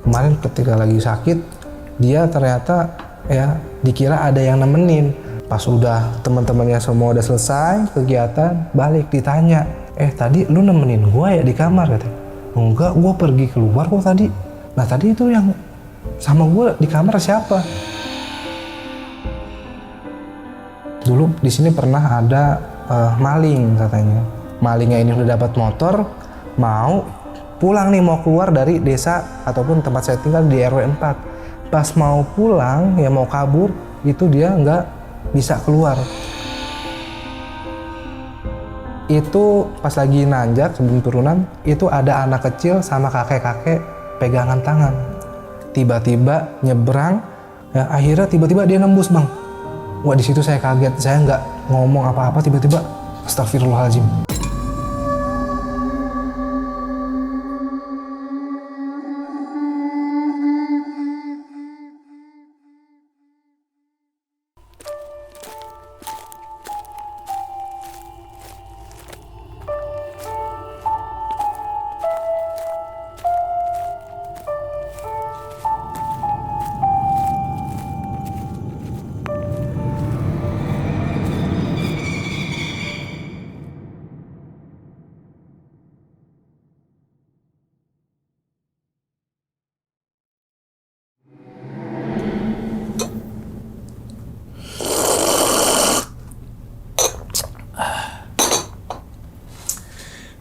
Kemarin ketika lagi sakit, dia ternyata ya dikira ada yang nemenin. Pas udah teman-temannya semua udah selesai kegiatan, balik ditanya, tadi lu nemenin gua ya di kamar katanya. Enggak, gua pergi keluar kok tadi. Nah tadi itu yang sama gua di kamar siapa? Dulu di sini pernah ada maling katanya. Malingnya ini udah dapat motor, mau pulang nih, mau keluar dari desa ataupun tempat saya tinggal di RW 4. Pas mau pulang, ya mau kabur, itu dia nggak bisa keluar. Itu pas lagi nanjak sebelum turunan, itu ada anak kecil sama kakek-kakek pegangan tangan. Tiba-tiba nyebrang, ya akhirnya tiba-tiba dia nembus bang. Wah di situ saya kaget, saya nggak ngomong apa-apa, tiba-tiba astagfirullahaladzim.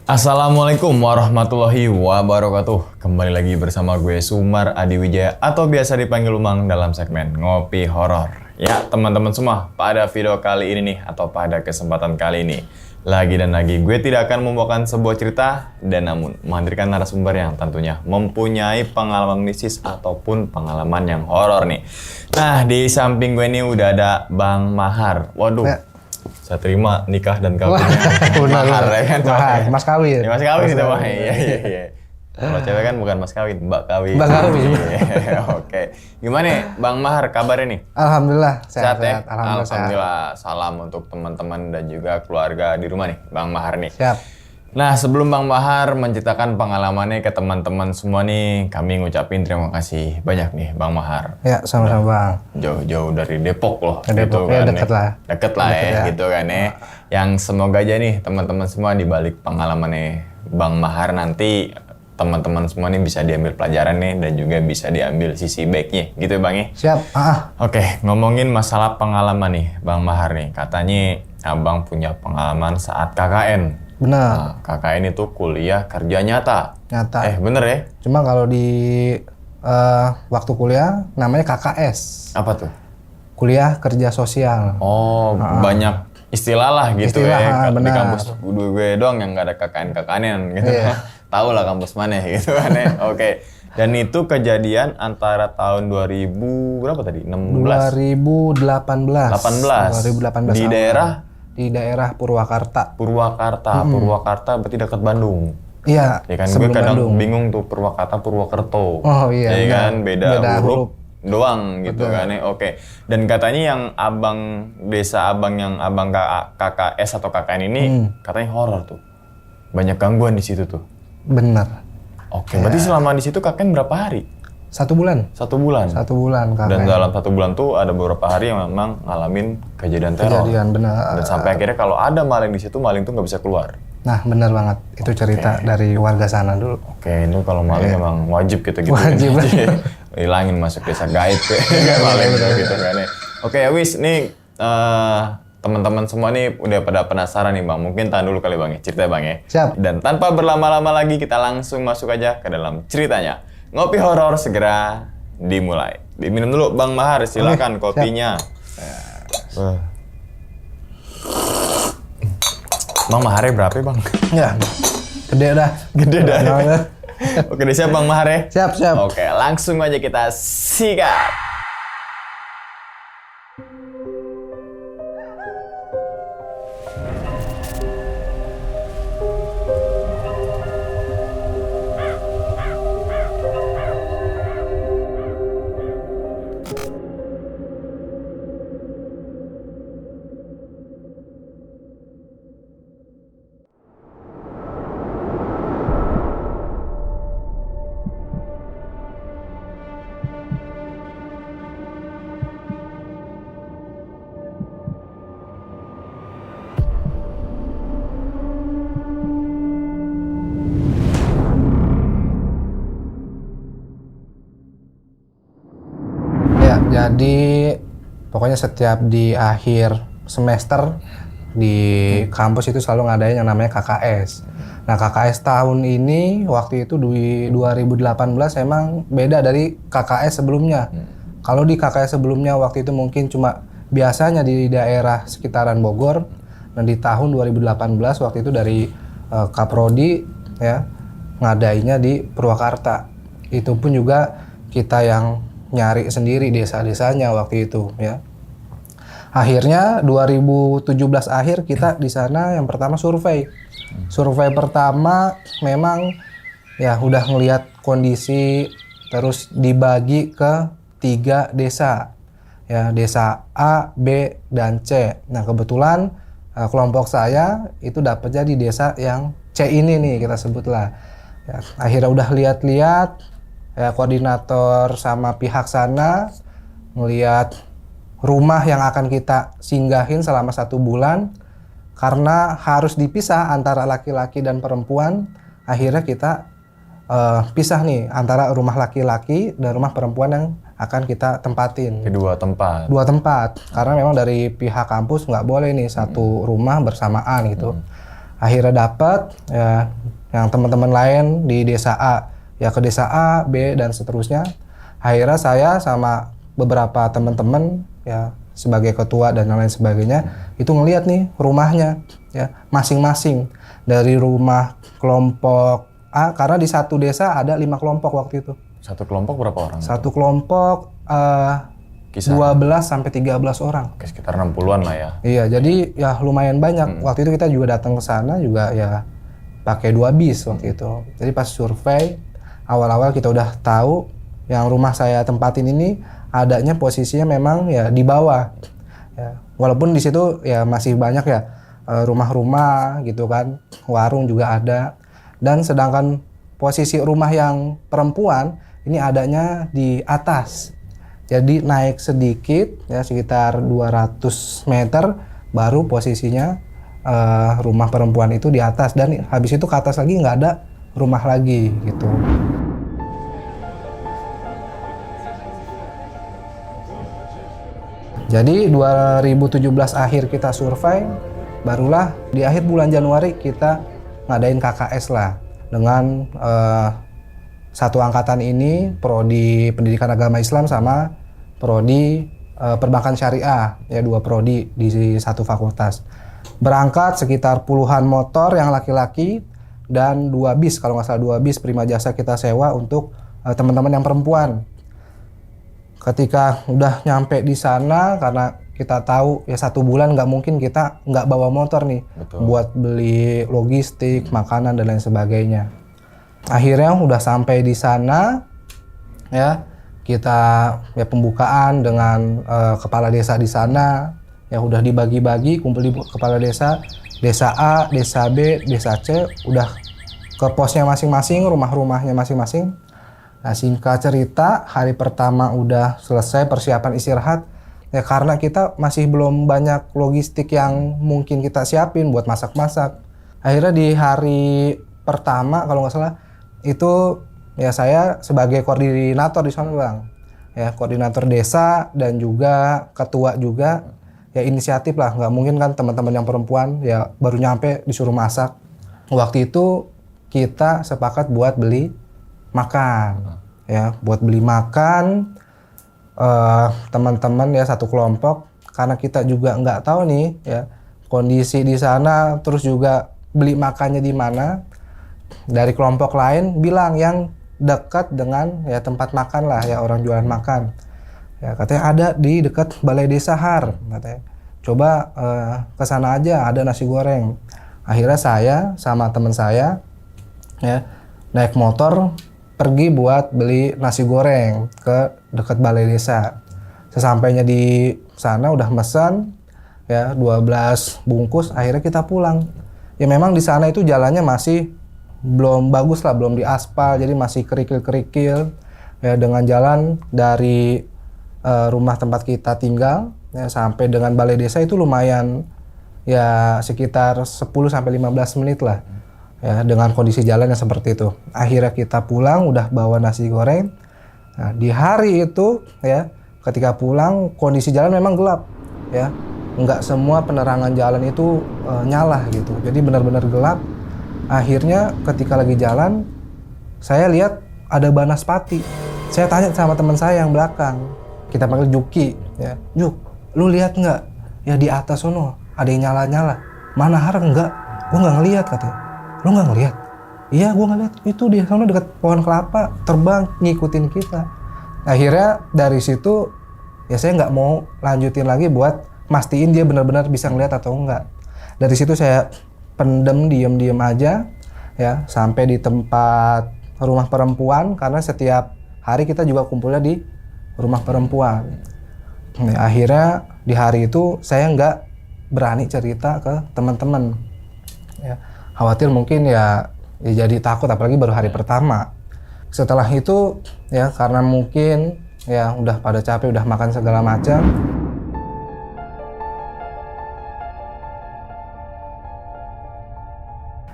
Assalamualaikum warahmatullahi wabarakatuh. Kembali lagi bersama gue Sumar Adiwijaya atau biasa dipanggil Umang dalam segmen Ngopi Horor. Ya teman-teman semua, pada video kali ini nih atau pada kesempatan kali ini lagi gue tidak akan membawakan sebuah cerita dan namun menghadirkan narasumber yang tentunya mempunyai pengalaman mistis ataupun pengalaman yang horor nih. Nah di samping gue ini udah ada Bang Mahar. Waduh. Saya terima nikah dan kawinnya mahar ya kan? Mahar, mas kawin. Ya, mas kawin itu mah. Iya. Kalau cewek kan bukan mas kawin, mbak kawin. Mbak kawin. Oke. Gimana Bang Mahar kabarnya nih? Alhamdulillah sehat ya. Alhamdulillah. Salam untuk teman-teman dan juga keluarga di rumah nih, Bang Mahar nih. Siap. Nah sebelum Bang Mahar menceritakan pengalamannya ke teman-teman semua nih, kami ngucapin terima kasih banyak nih Bang Mahar. Ya sama-sama Bang. Jauh-jauh dari Depok loh. Depok, gitu ya kan, deket lah. Deket lah ya, gitu kan ya. Yang semoga aja nih teman-teman semua di balik pengalamannya Bang Mahar nanti teman-teman semua nih bisa diambil pelajaran nih dan juga bisa diambil sisi baiknya gitu Bang ya. Siap. Oke, ngomongin masalah pengalaman nih Bang Mahar nih. Katanya Abang punya pengalaman saat KKN. Benar. Nah, KKN itu kuliah kerja nyata. Bener ya? Cuma kalau di waktu kuliah namanya KKS. Apa tuh? Kuliah kerja sosial. Oh, banyak istilah lah gitu ya. Di benar. kampus gue doang yang nggak ada KKN-KKN gitu. Yeah. Tahu lah kampus mana gitu kan ya. Oke. Dan itu kejadian antara tahun 2000 berapa tadi? 2018. 2018. Di daerah? Di daerah Purwakarta. Purwakarta berarti dekat Bandung. Iya. Ya kan gue kadang bingung tuh Purwakarta Purwokerto. Oh iya. Ya kan beda huruf doang gitu. Betul. Kan ya. Oke. Dan katanya yang desa abang yang abang KKS atau KKN ini katanya horor tuh. Banyak gangguan di situ tuh. Benar. Oke. Berarti selama di situ KKN berapa hari? 1 bulan. 1 bulan. 1 bulan KKN. Dan dalam 1 bulan tuh ada beberapa hari yang memang ngalamin kejadian teror. Benar. Dan sampai akhirnya kalau ada maling di situ, maling tuh nggak bisa keluar. Nah benar banget. Itu cerita dari warga sana dulu. Oke, itu kalau maling memang wajib gitu. Wajib. Hilangin masuk desa gaib maling gitu kan ya. Oke ya wis, nih teman-teman semua nih udah pada penasaran nih Bang. Mungkin tahan dulu kali Bang ya, cerita Bang ya. Siap. Dan tanpa berlama-lama lagi kita langsung masuk aja ke dalam ceritanya. Ngopi horor segera dimulai. Diminum dulu Bang Mahar, silakan kopinya. Bang Maharnya berapa Bang? Ya, gede dah. Oke, siap Bang Mahar ya? Siap. Oke, langsung aja kita sikat. Jadi pokoknya setiap di akhir semester di kampus itu selalu ngadain yang namanya KKS. Nah KKS tahun ini waktu itu di 2018 emang beda dari KKS sebelumnya. Kalau di KKS sebelumnya waktu itu mungkin cuma biasanya di daerah sekitaran Bogor. Dan di tahun 2018 waktu itu dari Kaprodi ya ngadainnya di Purwakarta. Itu pun juga kita yang nyari sendiri desa-desanya waktu itu ya. Akhirnya 2017 akhir kita di sana yang pertama survei. Survei pertama memang ya udah ngelihat kondisi terus dibagi ke 3 desa. Ya, desa A, B, dan C. Nah, kebetulan kelompok saya itu dapatnya di desa yang C ini nih kita sebutlah. Ya, akhirnya udah lihat-lihat ya koordinator sama pihak sana ngelihat rumah yang akan kita singgahin selama 1 bulan karena harus dipisah antara laki-laki dan perempuan. Akhirnya kita pisah nih antara rumah laki-laki dan rumah perempuan yang akan kita tempatin. Kedua tempat. 2 tempat karena memang dari pihak kampus nggak boleh nih satu rumah bersamaan gitu. Akhirnya dapat ya yang teman-teman lain di desa A ya ke desa A, B dan seterusnya. Akhirnya saya sama beberapa teman-teman ya sebagai ketua dan lain sebagainya itu ngelihat nih rumahnya ya masing-masing dari rumah kelompok A karena di satu desa ada 5 kelompok waktu itu. Satu kelompok berapa orang? Satu kelompok 12 sampai 13 orang. Oke, sekitar 60-an lah ya. Iya, jadi ya lumayan banyak. Waktu itu kita juga datang ke sana juga ya pakai 2 bis waktu itu. Jadi pas survei awal-awal kita udah tahu yang rumah saya tempatin ini adanya posisinya memang ya di bawah. Ya, walaupun di situ ya masih banyak ya rumah-rumah gitu kan, warung juga ada. Dan sedangkan posisi rumah yang perempuan ini adanya di atas. Jadi naik sedikit ya sekitar 200 meter baru posisinya rumah perempuan itu di atas dan habis itu ke atas lagi nggak ada rumah lagi gitu. Jadi 2017 akhir kita survei, barulah di akhir bulan Januari kita ngadain KKS lah dengan satu angkatan ini prodi Pendidikan Agama Islam sama prodi Perbankan Syariah ya 2 prodi di satu fakultas. Berangkat sekitar puluhan motor yang laki-laki dan 2 bis kalau nggak salah 2 bis prima jasa kita sewa untuk teman-teman yang perempuan. Ketika udah nyampe di sana karena kita tahu ya 1 bulan nggak mungkin kita nggak bawa motor nih. Betul. Buat beli logistik, makanan dan lain sebagainya. Akhirnya udah sampai di sana ya kita ya pembukaan dengan kepala desa di sana ya udah dibagi-bagi kumpul di kepala desa A, desa B, desa C udah ke posnya masing-masing, rumah-rumahnya masing-masing. Nah singkat cerita hari pertama udah selesai persiapan istirahat ya karena kita masih belum banyak logistik yang mungkin kita siapin buat masak-masak. Akhirnya di hari pertama kalau nggak salah itu ya saya sebagai koordinator di sana Bang. Ya koordinator desa dan juga ketua juga ya inisiatif lah, nggak mungkin kan teman-teman yang perempuan ya baru nyampe disuruh masak. Waktu itu kita sepakat buat beli makan ya buat beli makan teman-teman ya satu kelompok karena kita juga nggak tahu nih ya kondisi di sana terus juga beli makannya di mana. Dari kelompok lain bilang yang dekat dengan ya tempat makan lah ya orang jualan makan ya katanya ada di dekat Balai Desa Har katanya coba ke sana aja ada nasi goreng. Akhirnya saya sama teman saya ya naik motor pergi buat beli nasi goreng ke dekat Balai Desa. Sesampainya di sana udah pesan ya 12 bungkus akhirnya kita pulang. Ya memang di sana itu jalannya masih belum bagus lah, belum diaspal jadi masih kerikil-kerikil ya dengan jalan dari rumah tempat kita tinggal ya sampai dengan Balai Desa itu lumayan ya sekitar 10 sampai 15 menit lah. Ya, dengan kondisi jalan yang seperti itu. Akhirnya kita pulang udah bawa nasi goreng. Nah, di hari itu ya ketika pulang kondisi jalan memang gelap ya, nggak semua penerangan jalan itu nyala gitu, jadi benar-benar gelap. Akhirnya ketika lagi jalan saya lihat ada banaspati. Saya tanya sama teman saya yang belakang, kita panggil Juki ya, Juk, lu lihat nggak ya di atas sono ada yang nyala-nyala? Mana Har? Enggak, gua nggak ngelihat katanya. Lu nggak ngelihat? Iya, gua nggak lihat, itu di sana dekat pohon kelapa terbang ngikutin kita. Akhirnya dari situ ya saya nggak mau lanjutin lagi buat mastiin dia benar-benar bisa ngelihat atau enggak. Dari situ saya pendem, diem aja ya, sampai di tempat rumah perempuan, karena setiap hari kita juga kumpulnya di rumah perempuan. Nah, akhirnya di hari itu saya nggak berani cerita ke teman-teman ya, khawatir mungkin ya jadi takut, apalagi baru hari pertama. Setelah itu ya karena mungkin ya udah pada capek, udah makan segala macam,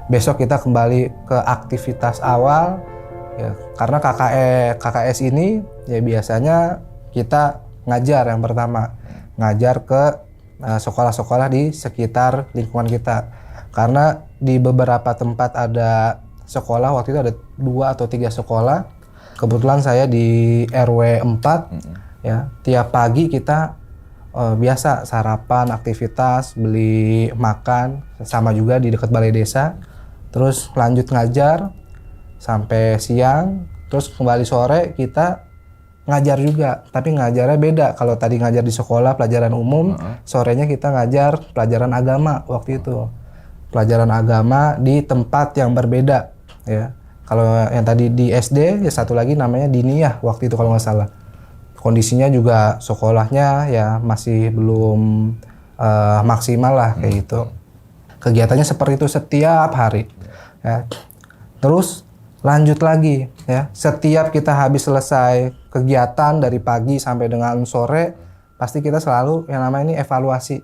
besok kita kembali ke aktivitas awal ya, karena KKS ini ya biasanya kita ngajar, yang pertama ngajar ke sekolah-sekolah di sekitar lingkungan kita, karena di beberapa tempat ada sekolah, waktu itu ada 2 atau 3 sekolah. Kebetulan saya di RW 4 ya, tiap pagi kita biasa sarapan, aktivitas, beli makan, sama juga di dekat balai desa. Terus lanjut ngajar sampai siang, terus kembali sore kita ngajar juga, tapi ngajarnya beda. Kalau tadi ngajar di sekolah pelajaran umum, sorenya kita ngajar pelajaran agama waktu itu. Pelajaran agama di tempat yang berbeda ya. Kalau yang tadi di SD, ya satu lagi namanya Diniyah waktu itu kalau nggak salah. Kondisinya juga sekolahnya ya masih belum maksimal lah kayak gitu. Kegiatannya seperti itu setiap hari ya. Terus lanjut lagi ya, setiap kita habis selesai kegiatan dari pagi sampai dengan sore, pasti kita selalu yang namanya ini evaluasi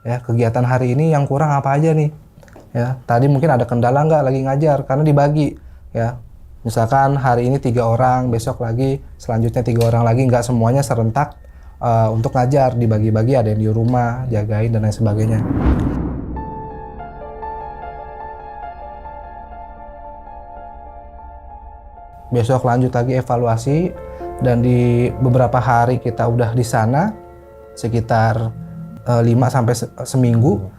ya, kegiatan hari ini yang kurang apa aja nih ya. Tadi mungkin ada kendala nggak lagi ngajar, karena dibagi ya, misalkan hari ini 3 orang, besok lagi selanjutnya 3 orang lagi, nggak semuanya serentak untuk ngajar, dibagi-bagi, ada yang di rumah jagain dan lain sebagainya. Besok lanjut lagi evaluasi, dan di beberapa hari kita udah di sana sekitar 5 sampai seminggu,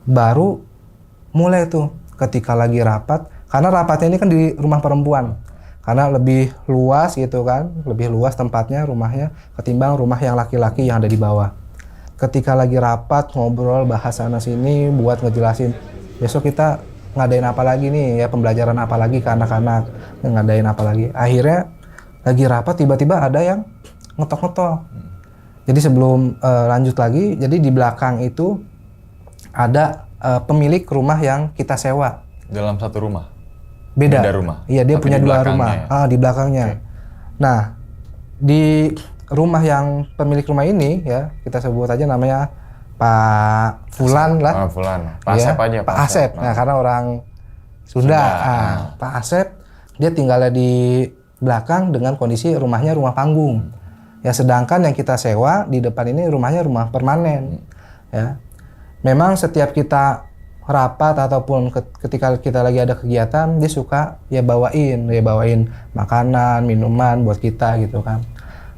baru mulai tuh ketika lagi rapat, karena rapatnya ini kan di rumah perempuan karena lebih luas gitu kan, lebih luas tempatnya, rumahnya, ketimbang rumah yang laki-laki yang ada di bawah. Ketika lagi rapat ngobrol bahas sana sini buat ngejelasin besok kita ngadain apa lagi nih ya, pembelajaran apa lagi ke anak-anak, ngadain apa lagi. Akhirnya lagi rapat tiba-tiba ada yang ngetok-ngetok. Jadi sebelum lanjut lagi, jadi di belakang itu ada pemilik rumah yang kita sewa. Dalam satu rumah? Beda rumah? Iya, dia tapi punya 2 rumah ya? Di belakangnya. Okay. Nah, di rumah yang pemilik rumah ini ya, kita sebut aja namanya Pak Fulan lah. Fulan. Pak Asep aja. Pak Asep. Nah, karena orang Sunda. Pak Asep, dia tinggalnya di belakang dengan kondisi rumahnya rumah panggung. Ya, sedangkan yang kita sewa di depan ini rumahnya rumah permanen. Ya. Memang setiap kita rapat ataupun ketika kita lagi ada kegiatan, dia suka ya bawain makanan, minuman buat kita gitu kan.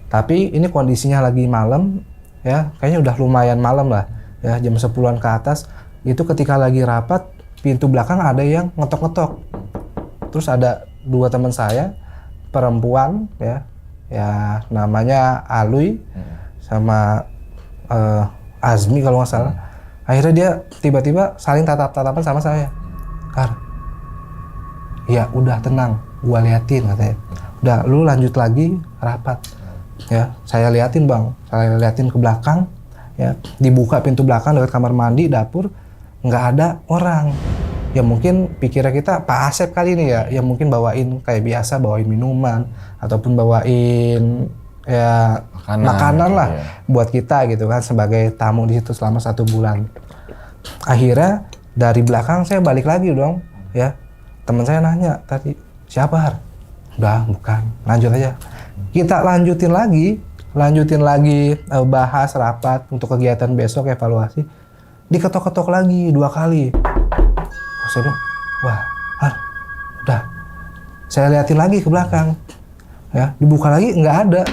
Tapi ini kondisinya lagi malam ya, kayaknya udah lumayan malam lah ya, jam 10-an ke atas. Itu ketika lagi rapat, pintu belakang ada yang ngetok-ngetok. Terus ada 2 teman saya perempuan ya namanya Alui sama Azmi kalau nggak salah. Akhirnya dia tiba-tiba saling tatap-tatapan sama saya. Kar, ya udah tenang, gua liatin katanya. Udah, lu lanjut lagi rapat. Ya, saya liatin bang, saya liatin ke belakang. Ya, dibuka pintu belakang dekat kamar mandi, dapur, nggak ada orang. Ya mungkin pikirnya kita Pak Asep kali ini ya, yang mungkin bawain kayak biasa, bawain minuman ataupun bawain ya makanan lah buat kita gitu kan, sebagai tamu di situ selama 1 bulan. Akhirnya dari belakang saya balik lagi dong ya, teman saya nanya tadi siapa Har? Udah bukan, lanjut aja. Kita lanjutin lagi lanjutin lagi bahas rapat untuk kegiatan besok evaluasi, diketok-ketok lagi 2 kali. Saya bilang, wah, udah. Saya liatin lagi ke belakang, ya, dibuka lagi nggak ada.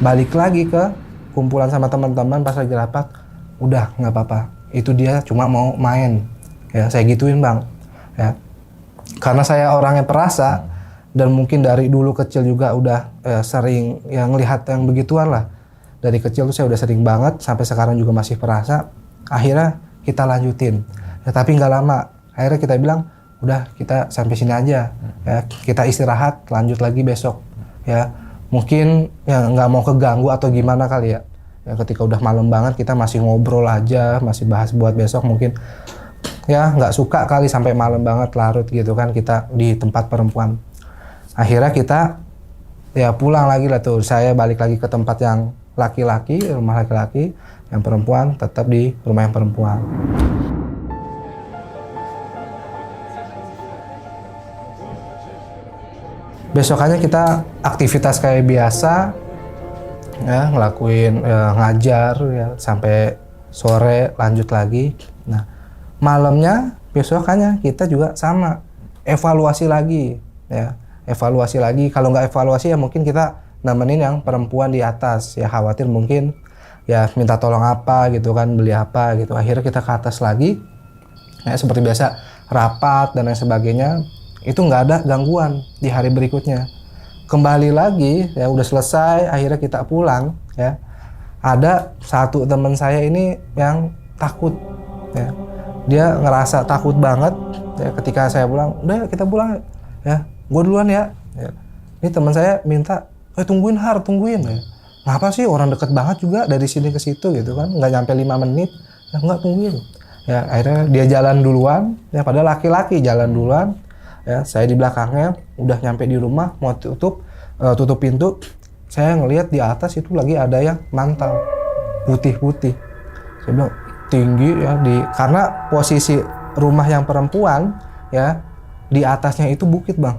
Balik lagi ke kumpulan sama teman-teman pas lagi rapat, udah nggak apa-apa. Itu dia cuma mau main, ya saya gituin bang, ya. Karena saya orangnya perasa dan mungkin dari dulu kecil juga udah sering yang ngelihat yang begituan lah. Dari kecil tuh saya udah sering banget, sampai sekarang juga masih perasa. Akhirnya kita lanjutin, ya, tapi nggak lama. Akhirnya kita bilang, udah kita sampai sini aja, ya, kita istirahat, lanjut lagi besok, ya. Mungkin ya nggak mau keganggu atau gimana kali ya. Ya ketika udah malam banget kita masih ngobrol aja, masih bahas buat besok, mungkin ya nggak suka kali sampai malam banget larut gitu kan kita di tempat perempuan. Akhirnya kita ya pulang lagi lah tuh, saya balik lagi ke tempat yang laki-laki, rumah laki-laki, yang perempuan tetap di rumah yang perempuan. Besokannya kita aktivitas kayak biasa, ya ngelakuin ngajar ya sampai sore, lanjut lagi. Nah malamnya besokannya kita juga sama, evaluasi lagi, ya evaluasi lagi. Kalau nggak evaluasi ya mungkin kita nemenin yang perempuan di atas, ya khawatir mungkin ya minta tolong apa gitu kan, beli apa gitu. Akhirnya kita ke atas lagi, ya seperti biasa rapat dan lain sebagainya. Itu nggak ada gangguan di hari berikutnya. Kembali lagi, ya udah selesai, akhirnya kita pulang, ya. Ada satu teman saya ini yang takut, ya. Dia ngerasa takut banget, ya, ketika saya pulang. Udah kita pulang, ya. Gue duluan ya. Ini teman saya minta, tungguin tungguin. Ya. Ngapa sih orang deket banget juga dari sini ke situ gitu kan? Nggak nyampe 5 menit, ya, nggak tungguin. Ya akhirnya dia jalan duluan, ya padahal laki-laki jalan duluan. Ya, saya di belakangnya udah nyampe di rumah mau tutup pintu, saya ngelihat di atas itu lagi ada yang mantau putih-putih. Saya bilang tinggi ya, karena posisi rumah yang perempuan ya di atasnya itu bukit bang,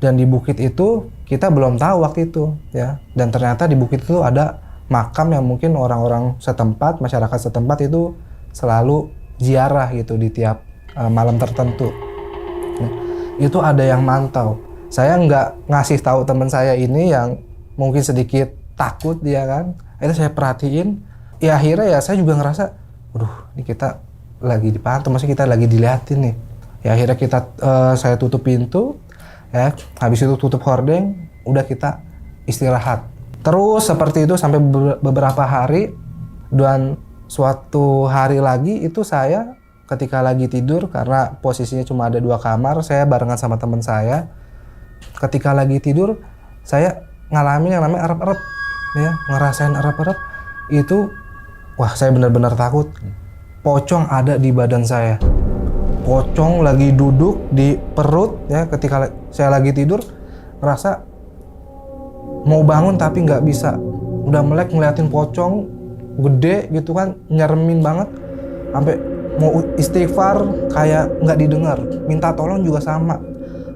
dan di bukit itu kita belum tahu waktu itu ya, dan ternyata di bukit itu ada makam yang mungkin orang-orang setempat, masyarakat setempat itu selalu ziarah gitu di tiap malam tertentu. Itu ada yang mantau. Saya nggak ngasih tahu teman saya ini yang mungkin sedikit takut dia kan. Itu saya perhatiin. Ya akhirnya ya saya juga ngerasa, waduh ini kita lagi dipantau, maksudnya kita lagi diliatin nih. Ya akhirnya saya tutup pintu, ya habis itu tutup hordeng, udah kita istirahat. Terus seperti itu sampai beberapa hari, dan suatu hari lagi itu saya ketika lagi tidur, karena posisinya cuma ada 2 kamar, saya barengan sama teman saya. Ketika lagi tidur, saya ngalamin yang namanya erep-erep, ya, ngerasain erep-erep. Itu, wah saya benar-benar takut. Pocong ada di badan saya. Pocong lagi duduk di perut, ya. Ketika saya lagi tidur, ngerasa mau bangun tapi nggak bisa. Udah melek ngeliatin pocong gede gitu kan, nyeremin banget. Sampai mau istighfar kayak nggak didengar, minta tolong juga sama,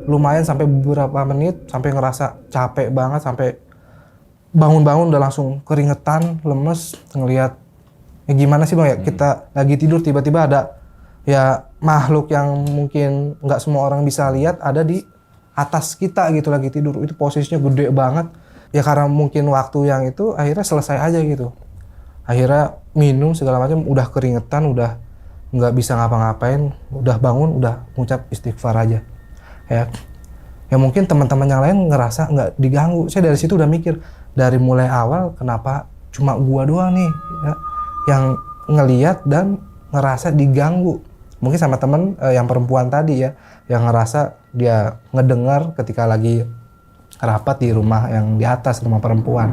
lumayan sampai beberapa menit, sampai ngerasa capek banget, sampai bangun-bangun udah langsung keringetan, lemes, ngelihat ya gimana sih bang ya, kita lagi tidur tiba-tiba ada ya makhluk yang mungkin nggak semua orang bisa lihat ada di atas kita gitu lagi tidur. Itu posisinya gede banget ya, karena mungkin waktu yang itu akhirnya selesai aja gitu. Akhirnya minum segala macam, udah keringetan, udah nggak bisa ngapa-ngapain, udah bangun, udah ngucap istighfar aja, ya mungkin teman-teman yang lain ngerasa nggak diganggu. Saya dari situ udah mikir, dari mulai awal kenapa cuma gua doang nih ya, yang ngelihat dan ngerasa diganggu. Mungkin sama temen yang perempuan tadi ya, yang ngerasa dia ngedengar ketika lagi rapat di rumah yang di atas, rumah perempuan.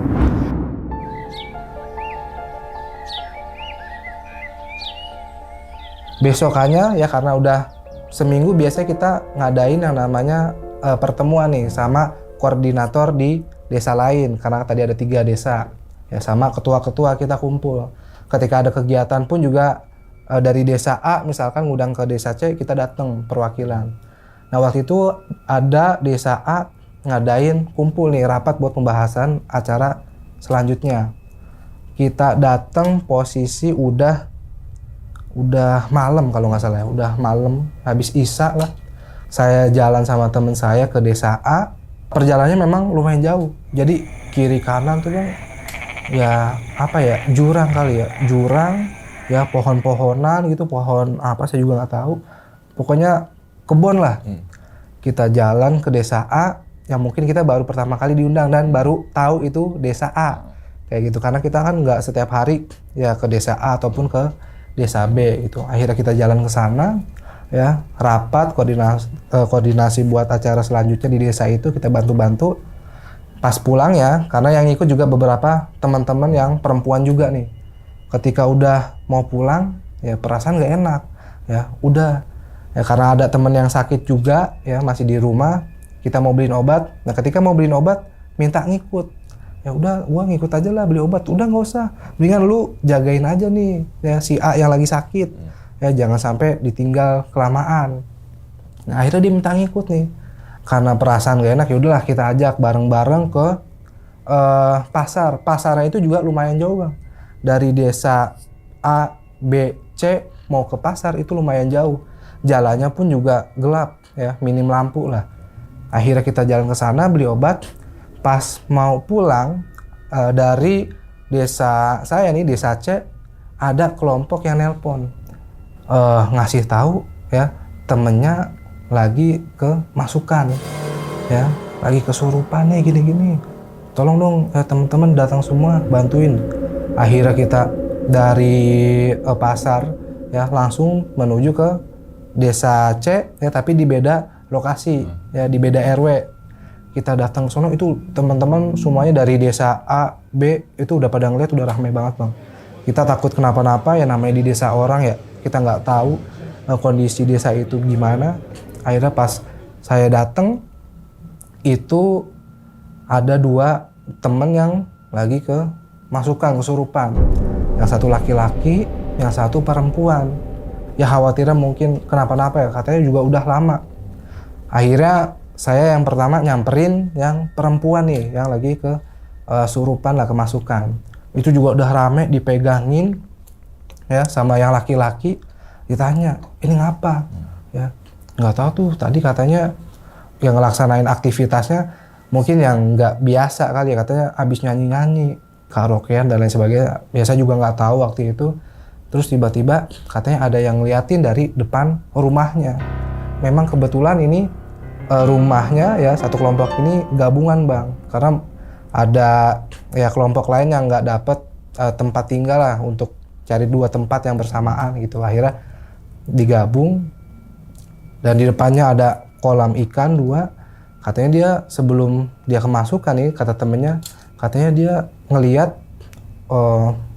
Besokannya ya, karena udah seminggu biasanya kita ngadain yang namanya pertemuan nih sama koordinator di desa lain, karena tadi ada 3 desa ya, sama ketua-ketua kita kumpul. Ketika ada kegiatan pun juga dari desa A misalkan ngundang ke desa C, kita datang perwakilan. Nah waktu itu ada desa A ngadain kumpul nih, rapat buat pembahasan acara selanjutnya. Kita datang posisi udah malam kalau nggak salah ya, udah malam habis isya lah. Saya jalan sama temen saya ke desa A. Perjalanannya memang lumayan jauh. Jadi kiri kanan tuh Bang, ya apa ya, jurang kali ya, jurang ya, pohon-pohonan gitu, pohon apa saya juga nggak tahu. Pokoknya kebun lah. Kita jalan ke desa A, yang mungkin kita baru pertama kali diundang dan baru tahu itu desa A. Kayak gitu, karena kita kan nggak setiap hari ya ke desa A ataupun ke desa B gitu. Akhirnya kita jalan ke sana ya, rapat koordinasi buat acara selanjutnya di desa itu, kita bantu-bantu. Pas pulang ya, karena yang ikut juga beberapa teman-teman yang perempuan juga nih. Ketika udah mau pulang ya perasaan nggak enak ya, udah ya, karena ada teman yang sakit juga ya, masih di rumah. Kita mau beliin obat. Nah ketika mau beliin obat minta ngikut. Ya udah, gua ngikut aja lah beli obat. Udah nggak usah, mendingan lu jagain aja nih ya si A yang lagi sakit ya, jangan sampai ditinggal kelamaan. Nah akhirnya dia minta ngikut nih, karena perasaan gak enak. Ya udahlah, kita ajak bareng-bareng ke pasar. Pasarnya itu juga lumayan jauh Bang, dari desa A, B, C mau ke pasar itu lumayan jauh. Jalannya pun juga gelap ya, minim lampu lah. Akhirnya kita jalan ke sana beli obat. Pas mau pulang dari desa saya nih, desa C, ada kelompok yang nelpon ngasih tahu ya, temennya lagi kemasukan ya, lagi kesurupan nih gini-gini. Tolong dong ya, teman-teman datang semua bantuin. Akhirnya kita dari pasar ya langsung menuju ke desa C ya, tapi di beda lokasi ya, di beda RW. Kita datang ke sono, itu teman-teman semuanya dari desa A, B itu udah pada ngeliat, udah ramai banget Bang. Kita takut kenapa-napa ya, namanya di desa orang ya, kita nggak tahu kondisi desa itu gimana. Akhirnya pas saya datang itu ada 2 temen yang lagi kesurupan. Yang satu laki-laki, yang satu perempuan. Ya khawatirnya mungkin kenapa-napa ya, katanya juga udah lama. Akhirnya saya yang pertama nyamperin yang perempuan nih, yang lagi kesurupan lah, kemasukan. Itu juga udah rame, dipegangin ya sama yang laki-laki. Ditanya, ini ngapa? Ya nggak tahu tuh, tadi katanya yang ngelaksanain aktivitasnya mungkin yang nggak biasa kali ya, katanya abis nyanyi-nyanyi, karaokean dan lain sebagainya. Biasa juga nggak tahu waktu itu. Terus tiba-tiba katanya ada yang ngeliatin dari depan rumahnya. Memang kebetulan ini rumahnya ya, satu kelompok ini gabungan Bang, karena ada ya kelompok lain yang nggak dapet tempat tinggal lah, untuk cari 2 tempat yang bersamaan gitu. Akhirnya digabung, dan di depannya ada kolam ikan 2. Katanya dia sebelum dia kemasukan nih, kata temennya, katanya dia ngelihat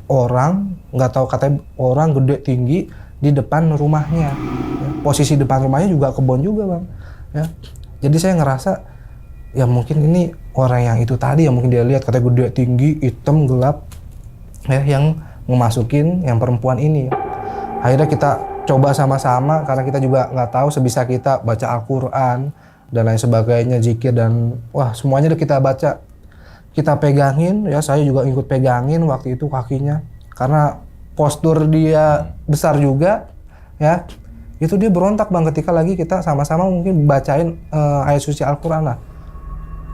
orang, nggak tahu, katanya orang gede tinggi di depan rumahnya ya. Posisi depan rumahnya juga kebun juga Bang ya. Jadi saya ngerasa ya mungkin ini orang yang itu tadi, yang mungkin dia lihat, katanya gede tinggi, hitam, gelap ya, yang memasukin yang perempuan ini. Akhirnya kita coba sama-sama, karena kita juga nggak tahu, sebisa kita baca Al-Quran dan lain sebagainya, zikir, dan wah semuanya udah kita baca. Kita pegangin ya, saya juga ikut pegangin waktu itu kakinya, karena postur dia besar juga ya. Itu dia berontak Bang, ketika lagi kita sama-sama mungkin bacain ayat suci Al-Quran lah.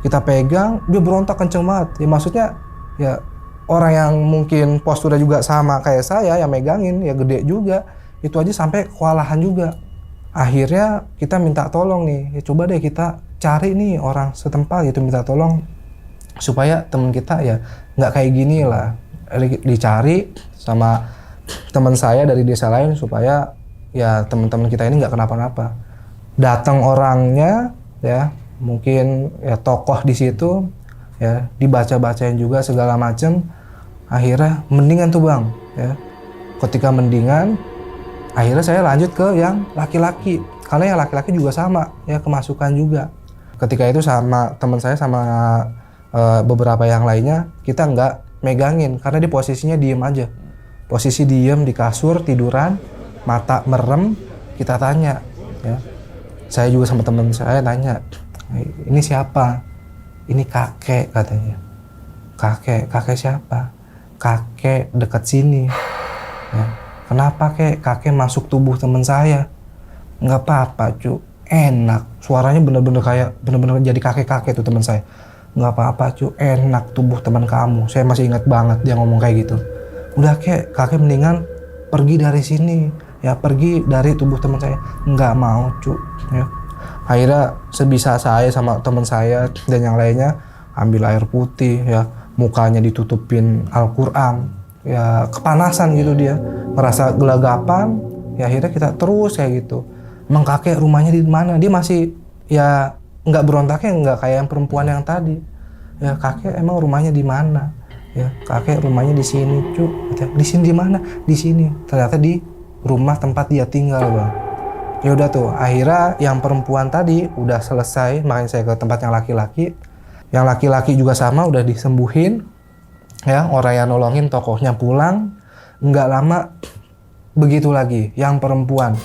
Kita pegang, dia berontak kenceng banget. Ya maksudnya ya orang yang mungkin posturnya juga sama kayak saya yang megangin, ya gede juga. Itu aja sampai kewalahan juga. Akhirnya kita minta tolong nih, ya coba deh kita cari nih orang setempat gitu, minta tolong supaya teman kita ya nggak kayak gini lah. Dicari sama teman saya dari desa lain supaya ya teman-teman kita ini nggak kenapa-napa. Datang orangnya ya, mungkin ya tokoh di situ ya, dibaca-bacain juga segala macem. Akhirnya mendingan tuh Bang ya. Ketika mendingan, akhirnya saya lanjut ke yang laki-laki, karena yang laki-laki juga sama ya, kemasukan juga. Ketika itu sama teman saya sama beberapa yang lainnya, kita nggak megangin karena dia posisinya diem aja. Posisi diem di kasur tiduran, mata merem. Kita tanya ya, saya juga sama teman saya tanya, ini siapa? Ini kakek katanya. Kakek siapa? kakek dekat sini. Ya. Kenapa kakek masuk tubuh teman saya? Nggak apa-apa cu, enak. Suaranya bener-bener jadi kakek-kakek tuh teman saya. Nggak apa-apa cu, enak tubuh teman kamu. Saya masih ingat banget dia ngomong kayak gitu. Udah kakek mendingan pergi dari sini. Ya pergi dari tubuh teman saya. Nggak mau cu. Ya. Akhirnya sebisa saya sama teman saya dan yang lainnya ambil air putih ya. Mukanya ditutupin Al-Quran. Ya kepanasan gitu dia. Merasa gelagapan. Ya akhirnya kita terus kayak gitu. Emang kakek rumahnya di mana? Dia masih ya nggak berontaknya nggak kayak yang perempuan yang tadi. Ya kakek emang rumahnya di mana? Ya kakek rumahnya di sini cu. Di sini di mana? Di sini. Ternyata di rumah tempat dia tinggal bang. Ya udah tuh. Akhirnya yang perempuan tadi udah selesai. Makanya saya ke tempat yang laki-laki. Yang laki-laki juga sama udah disembuhin. Ya orang yang nolongin tokohnya pulang. Nggak lama begitu lagi. Yang perempuan.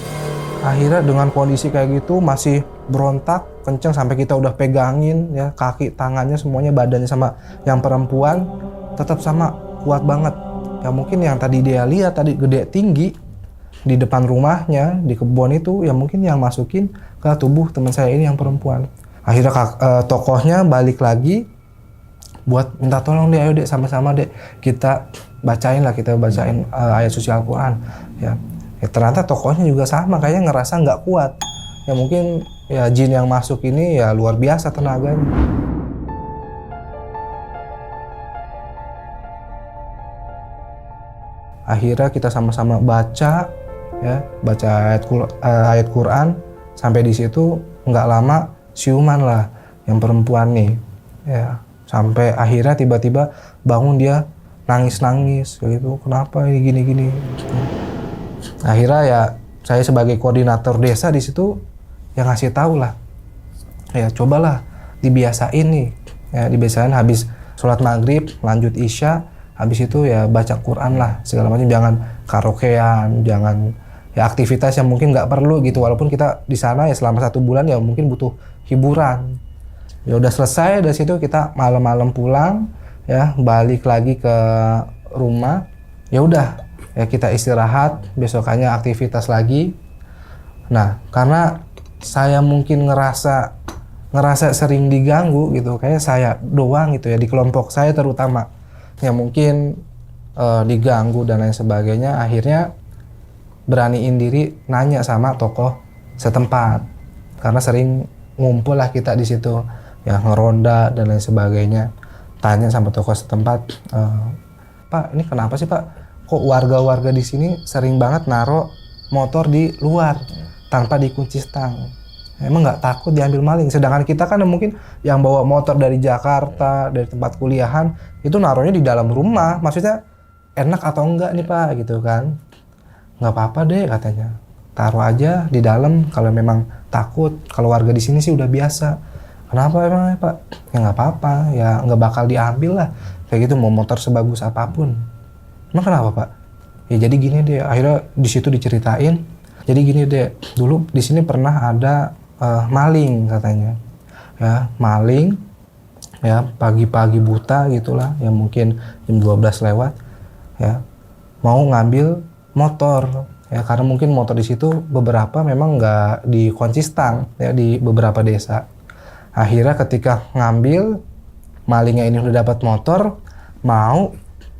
Akhirnya dengan kondisi kayak gitu masih berontak kenceng sampai kita udah pegangin ya kaki tangannya semuanya badannya sama yang perempuan tetap sama kuat banget ya mungkin yang tadi dia lihat tadi gede tinggi di depan rumahnya di kebun itu ya mungkin yang masukin ke tubuh teman saya ini yang perempuan. Akhirnya tokohnya balik lagi buat minta tolong deh, ayo dek sama-sama dek kita bacain ayat suci Al-Quran ya. Ya, ternyata tokohnya juga sama, kayaknya ngerasa nggak kuat. Ya mungkin ya jin yang masuk ini ya luar biasa tenaganya. Akhirnya kita sama-sama baca ayat Quran. Sampai di situ nggak lama siuman lah yang perempuan nih. Ya sampai akhirnya tiba-tiba bangun dia nangis-nangis kayak gitu. Kenapa ini gini-gini? Akhirnya ya saya sebagai koordinator desa di situ yang ngasih tahu lah ya cobalah dibiasain nih ya dibiasain habis sholat maghrib lanjut isya habis itu ya baca Quran lah segala macam jangan karaokean jangan ya aktivitas yang mungkin nggak perlu gitu walaupun kita di sana ya selama 1 bulan ya mungkin butuh hiburan ya udah selesai dari situ kita malam-malam pulang ya balik lagi ke rumah ya udah ya kita istirahat, besokannya aktivitas lagi. Nah, karena saya mungkin ngerasa sering diganggu gitu, kayak saya doang gitu ya di kelompok saya terutama yang mungkin diganggu dan lain sebagainya, akhirnya beraniin diri nanya sama tokoh setempat karena sering ngumpul lah kita di situ ya ngeronda dan lain sebagainya. Tanya sama tokoh setempat, Pak ini kenapa sih Pak? Kok warga-warga di sini sering banget naro motor di luar tanpa dikunci stang. Emang nggak takut diambil maling? Sedangkan kita kan mungkin yang bawa motor dari Jakarta, dari tempat kuliahan, itu naruhnya di dalam rumah. Maksudnya enak atau enggak nih Pak gitu kan? Nggak apa-apa deh katanya. Taruh aja di dalam kalau memang takut. Kalau warga di sini sih udah biasa. Kenapa emang Pak? Ya nggak apa-apa, ya nggak bakal diambil lah. Kayak gitu mau motor sebagus apapun. Emang kenapa Pak? Ya jadi gini deh, akhirnya di situ diceritain. Jadi gini deh, dulu di sini pernah ada maling katanya. Ya, maling ya pagi-pagi buta gitulah, ya mungkin jam 12 lewat ya. Mau ngambil motor ya karena mungkin motor di situ beberapa memang nggak dikunci stang ya di beberapa desa. Akhirnya ketika ngambil malingnya ini udah dapat motor, mau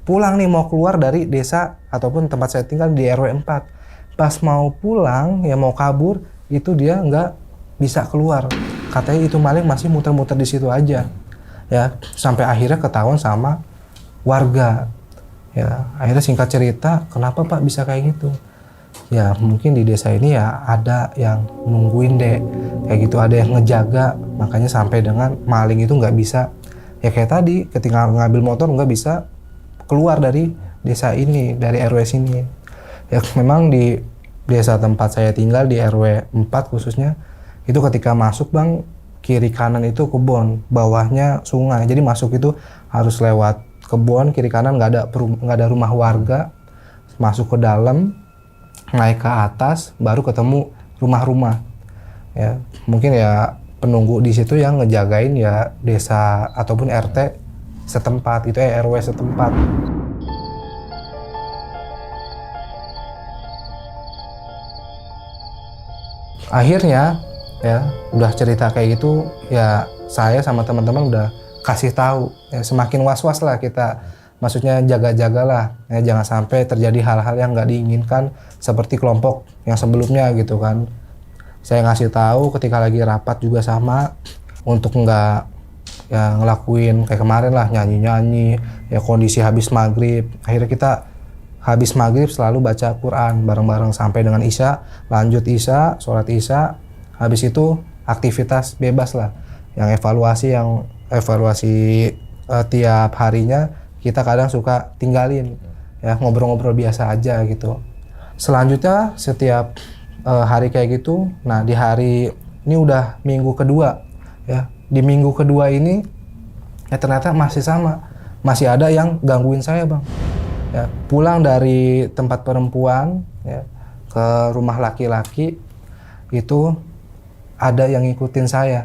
pulang nih mau keluar dari desa ataupun tempat saya tinggal di RW 4. Pas mau pulang ya mau kabur itu dia nggak bisa keluar. Katanya itu maling masih muter-muter di situ aja. Ya sampai akhirnya ketahuan sama warga. Ya akhirnya singkat cerita kenapa Pak bisa kayak gitu? Ya mungkin di desa ini ya ada yang nungguin deh kayak gitu ada yang ngejaga makanya sampai dengan maling itu nggak bisa ya kayak tadi ketika ngambil motor nggak bisa keluar dari desa ini, dari RW sini. Ya memang di desa tempat saya tinggal di RW 4 khususnya, itu ketika masuk Bang, kiri kanan itu kebun, bawahnya sungai. Jadi masuk itu harus lewat kebun, kiri kanan nggak ada rumah warga. Masuk ke dalam, naik ke atas, baru ketemu rumah-rumah. Ya, mungkin ya penunggu di situ yang ngejagain ya desa ataupun RT setempat, itu ya RW setempat. Akhirnya ya udah cerita kayak gitu ya, saya sama teman-teman udah kasih tahu ya, semakin was-was lah kita, maksudnya jaga-jagalah ya, jangan sampai terjadi hal-hal yang nggak diinginkan seperti kelompok yang sebelumnya gitu kan. Saya ngasih tahu ketika lagi rapat juga sama, untuk nggak ya ngelakuin kayak kemarin lah, nyanyi-nyanyi ya, kondisi habis maghrib. Akhirnya kita habis maghrib selalu baca Quran bareng-bareng sampai dengan Isya, lanjut Isya, sholat Isya, habis itu aktivitas bebas lah, yang evaluasi tiap harinya kita kadang suka tinggalin ya, ngobrol-ngobrol biasa aja gitu. Selanjutnya setiap hari kayak gitu, nah di hari ini udah minggu kedua ya, di minggu kedua ini ya ternyata masih sama, masih ada yang gangguin saya bang. Ya, pulang dari tempat perempuan ya, ke rumah laki-laki itu ada yang ngikutin saya.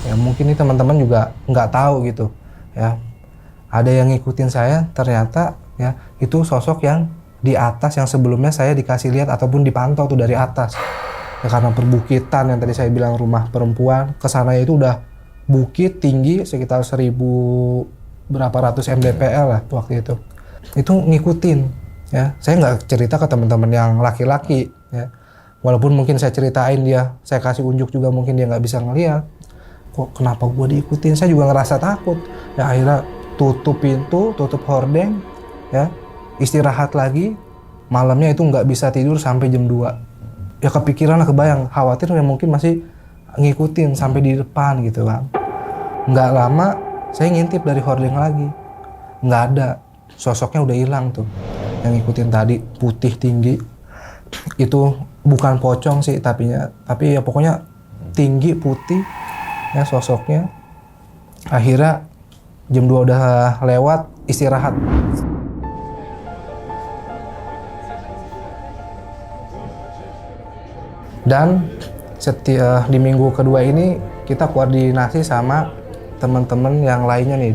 Ya mungkin ini teman-teman juga nggak tahu gitu ya. Ada yang ngikutin saya, ternyata ya itu sosok yang di atas, yang sebelumnya saya dikasih lihat ataupun dipantau tuh dari atas. Ya karena perbukitan yang tadi saya bilang rumah perempuan, kesana itu udah bukit tinggi sekitar 1000 berapa ratus mdpl lah waktu itu. Itu ngikutin ya. Saya nggak cerita ke teman-teman yang laki-laki ya, walaupun mungkin saya ceritain dia, saya kasih unjuk juga mungkin dia nggak bisa ngeliat. Kok kenapa gua diikutin? Saya juga ngerasa takut ya. Akhirnya tutup pintu, tutup hordeng ya, istirahat lagi. Malamnya itu nggak bisa tidur sampai jam 2 ya, kepikiran lah, kebayang, khawatir ya mungkin masih ngikutin sampai di depan gitu kan. Nggak lama saya ngintip dari hordeng lagi, nggak ada. Sosoknya udah hilang tuh, yang ngikutin tadi, putih tinggi. Itu bukan pocong sih tapi ya pokoknya tinggi putih ya sosoknya. Akhirnya jam 2 udah lewat, istirahat. Dan di minggu kedua ini kita koordinasi sama teman-teman yang lainnya nih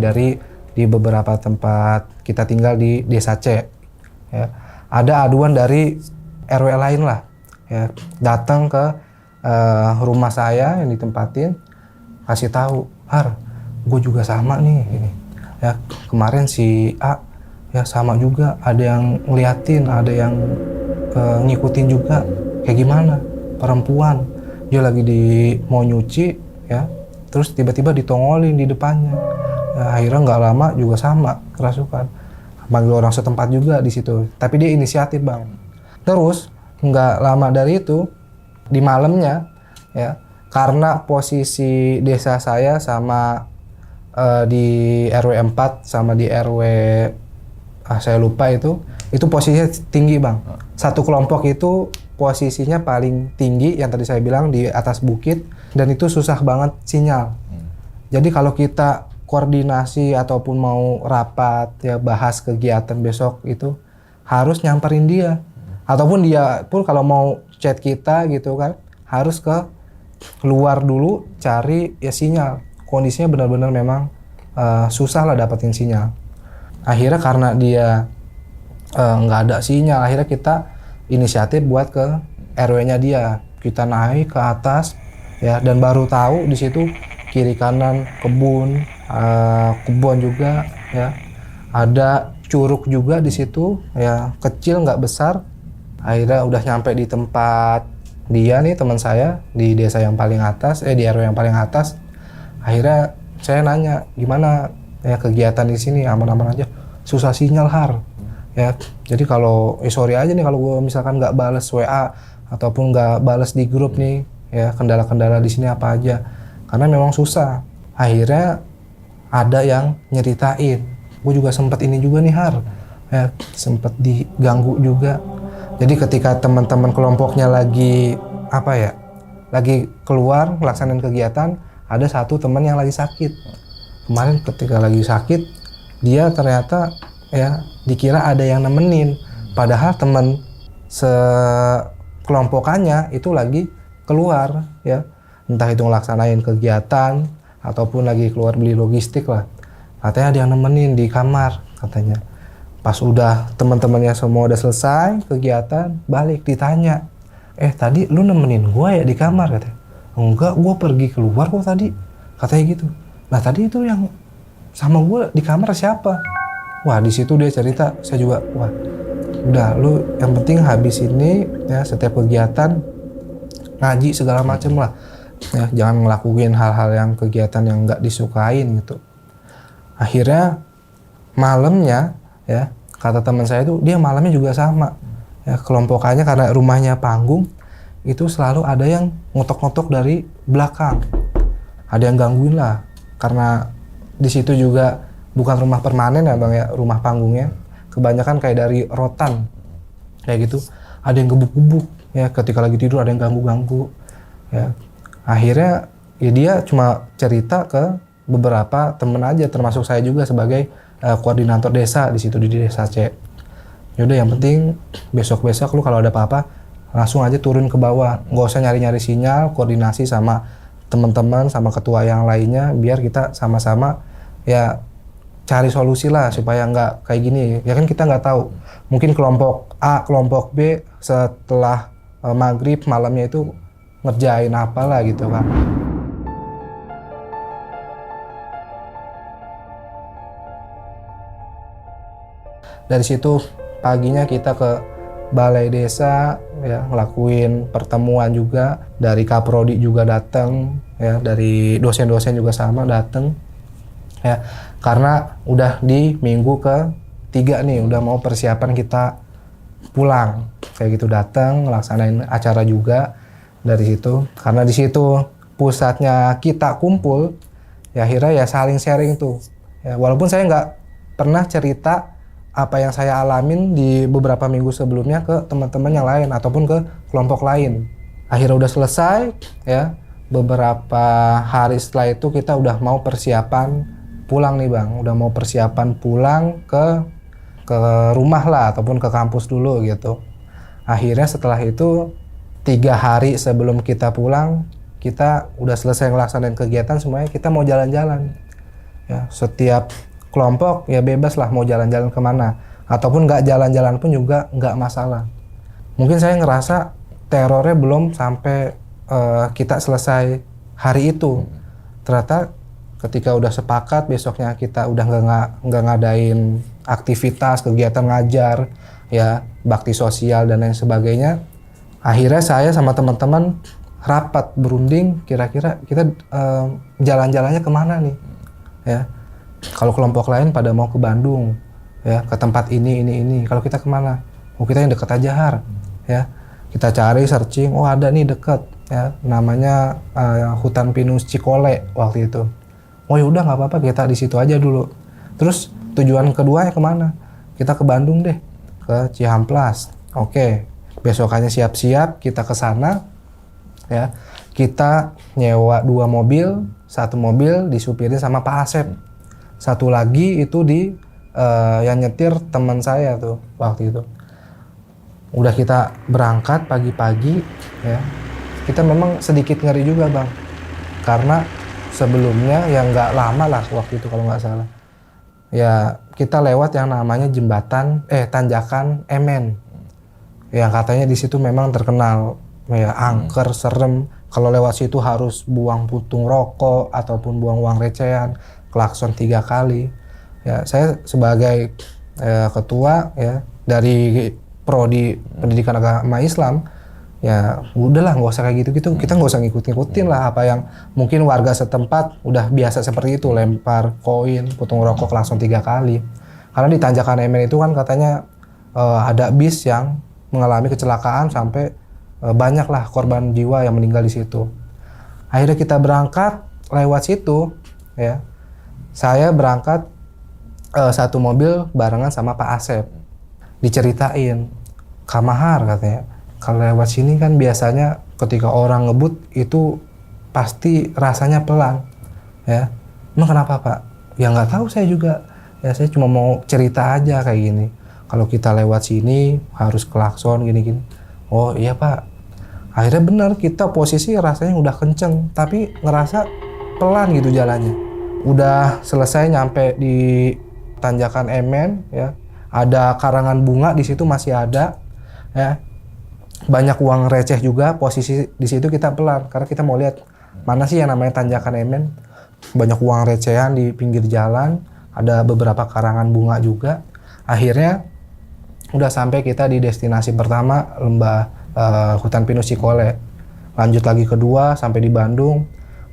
di beberapa tempat kita tinggal di Desa C. Ya. Ada aduan dari RW lain lah, ya, datang ke rumah saya yang ditempatin, kasih tahu, Har, gue juga sama nih, ini. Ya kemarin si A, ya sama juga, ada yang ngeliatin, ada yang ngikutin juga, kayak gimana, perempuan, dia lagi mau nyuci, ya, terus tiba-tiba ditongolin di depannya. Ya, akhirnya nggak lama juga sama kerasukan, manggil orang setempat juga di situ, tapi dia inisiatif bang. Terus nggak lama dari itu, di malamnya ya, karena posisi desa saya sama di RW 4 sama di RW saya lupa itu posisinya tinggi bang. Satu kelompok itu posisinya paling tinggi yang tadi saya bilang di atas bukit, dan itu susah banget sinyal. Jadi kalau kita koordinasi ataupun mau rapat ya, bahas kegiatan besok itu harus nyamperin dia, ataupun dia pun kalau mau chat kita gitu kan harus ke luar dulu cari ya sinyal. Kondisinya benar-benar memang susah lah dapetin sinyal. Akhirnya karena dia nggak ada sinyal, akhirnya kita inisiatif buat ke RW-nya dia. Kita naik ke atas ya, dan baru tahu di situ kiri kanan kebun juga ya, ada curug juga di situ ya, kecil nggak besar. Akhirnya udah nyampe di tempat dia nih, teman saya di desa yang paling atas, di RW yang paling atas. Akhirnya saya nanya, gimana ya kegiatan di sini, aman-aman aja? Susah sinyal Har ya, jadi kalau sorry aja nih kalau gue misalkan nggak balas WA ataupun nggak balas di grup nih ya, kendala-kendala di sini apa aja, karena memang susah. Akhirnya ada yang nyeritain, gue juga sempet ini juga nih Har ya, sempet diganggu juga. Jadi ketika teman-teman kelompoknya lagi lagi keluar melaksanakan kegiatan, ada satu teman yang lagi sakit. Kemarin ketika lagi sakit, dia ternyata ya dikira ada yang nemenin, padahal teman sekelompokannya itu lagi keluar ya, entah itu ngelaksanain kegiatan ataupun lagi keluar beli logistik lah. Katanya ada yang nemenin di kamar katanya. Pas udah teman-temannya semua udah selesai kegiatan, balik ditanya, Tadi lu nemenin gua ya di kamar katanya. Enggak, gua pergi keluar kok tadi, katanya gitu. Nah tadi itu yang sama gua di kamar siapa? Wah di situ dia cerita, saya juga wah udah lu yang penting habis ini ya setiap kegiatan ngaji segala macem lah ya, jangan ngelakuin hal-hal yang kegiatan yang nggak disukain gitu. Akhirnya malamnya ya kata teman saya itu dia malamnya juga sama ya, kelompokannya karena rumahnya panggung itu selalu ada yang ngotok-ngotok dari belakang, ada yang gangguin lah karena di situ juga bukan rumah permanen ya bang ya, rumah panggungnya kebanyakan kayak dari rotan kayak gitu, ada yang gebuk-gebuk ya ketika lagi tidur, ada yang ganggu-ganggu ya. Akhirnya ya dia cuma cerita ke beberapa temen aja termasuk saya juga sebagai koordinator desa di situ di desa C. Yaudah yang penting besok-besok lu kalau ada apa-apa langsung aja turun ke bawah, nggak usah nyari-nyari sinyal, koordinasi sama teman-teman sama ketua yang lainnya biar kita sama-sama ya cari solusi lah supaya nggak kayak gini ya kan, kita nggak tahu mungkin kelompok A kelompok B setelah maghrib malamnya itu ngerjain apalah gitu kan. Dari situ paginya kita ke balai desa ya, ngelakuin pertemuan juga, dari Kaprodi juga datang ya, dari dosen-dosen juga sama datang ya, karena udah di minggu ke-3 nih, udah mau persiapan kita pulang kayak gitu, datang ngelaksanain acara juga dari situ, karena di situ pusatnya kita kumpul ya, akhirnya ya saling sharing tuh ya, walaupun saya nggak pernah cerita apa yang saya alamin di beberapa minggu sebelumnya ke teman-teman yang lain ataupun ke kelompok lain. Akhirnya udah selesai ya, beberapa hari setelah itu kita udah mau persiapan pulang nih bang, udah mau persiapan pulang ke rumah lah ataupun ke kampus dulu gitu. Akhirnya setelah itu 3 hari sebelum kita pulang, kita udah selesai ngelaksanain kegiatan semuanya, kita mau jalan-jalan ya, setiap kelompok ya bebas lah mau jalan-jalan kemana, ataupun nggak jalan-jalan pun juga nggak masalah. Mungkin saya ngerasa terornya belum sampai kita selesai hari itu. Ternyata ketika udah sepakat besoknya kita udah nggak ngadain aktivitas kegiatan ngajar ya, bakti sosial dan lain sebagainya. Akhirnya saya sama teman-teman rapat berunding kira-kira kita jalan-jalannya kemana nih ya. Kalau kelompok lain pada mau ke Bandung ya, ke tempat ini. Kalau kita kemana? Oh kita yang dekat aja Har ya. Kita cari searching, oh ada nih dekat ya, namanya hutan pinus Cikole waktu itu. Oh ya udah nggak apa-apa, kita di situ aja dulu. Terus tujuan kedua ya kemana? Kita ke Bandung deh, ke Cihamplas. Oke, besokannya siap-siap kita ke sana ya. Kita nyewa 2 mobil, 1 mobil disupirin sama Pak Asep. Satu lagi itu yang nyetir teman saya tuh waktu itu. Udah kita berangkat pagi-pagi ya. Kita memang sedikit ngeri juga bang, karena sebelumnya ya nggak lama lah waktu itu kalau nggak salah. Ya kita lewat yang namanya jembatan tanjakan Emen. Yang katanya di situ memang terkenal ya, angker, serem. Kalau lewat situ harus buang puntung rokok ataupun buang uang recehan, klakson 3 kali. Ya, saya sebagai ketua ya dari prodi pendidikan agama Islam, ya udahlah nggak usah kayak gitu-gitu. Kita nggak usah ngikut-ngikutin lah apa yang mungkin warga setempat udah biasa seperti itu, lempar koin, puntung rokok klakson 3 kali. Karena di tanjakan Emen itu kan katanya ada bis yang mengalami kecelakaan sampai banyak lah korban jiwa yang meninggal di situ. Akhirnya kita berangkat lewat situ ya. Saya berangkat 1 mobil barengan sama Pak Asep. Diceritain, Kamahar katanya, kalau lewat sini kan biasanya ketika orang ngebut itu pasti rasanya pelan. Ya, emang kenapa Pak? Ya nggak tahu saya juga. Ya saya cuma mau cerita aja kayak gini. Kalau kita lewat sini harus klakson gini-gini. Oh iya Pak. Akhirnya benar, kita posisi rasanya udah kenceng, tapi ngerasa pelan gitu jalannya. Udah selesai nyampe di tanjakan Emen ya, ada karangan bunga di situ masih ada ya. banyak uang receh juga. Posisi di situ kita pelan karena kita mau lihat mana sih yang namanya tanjakan Emen. Banyak uang recehan di pinggir jalan, ada beberapa karangan bunga juga. Akhirnya udah sampai kita di destinasi pertama, lembah hutan pinus Cikole. Lanjut lagi kedua sampai di Bandung.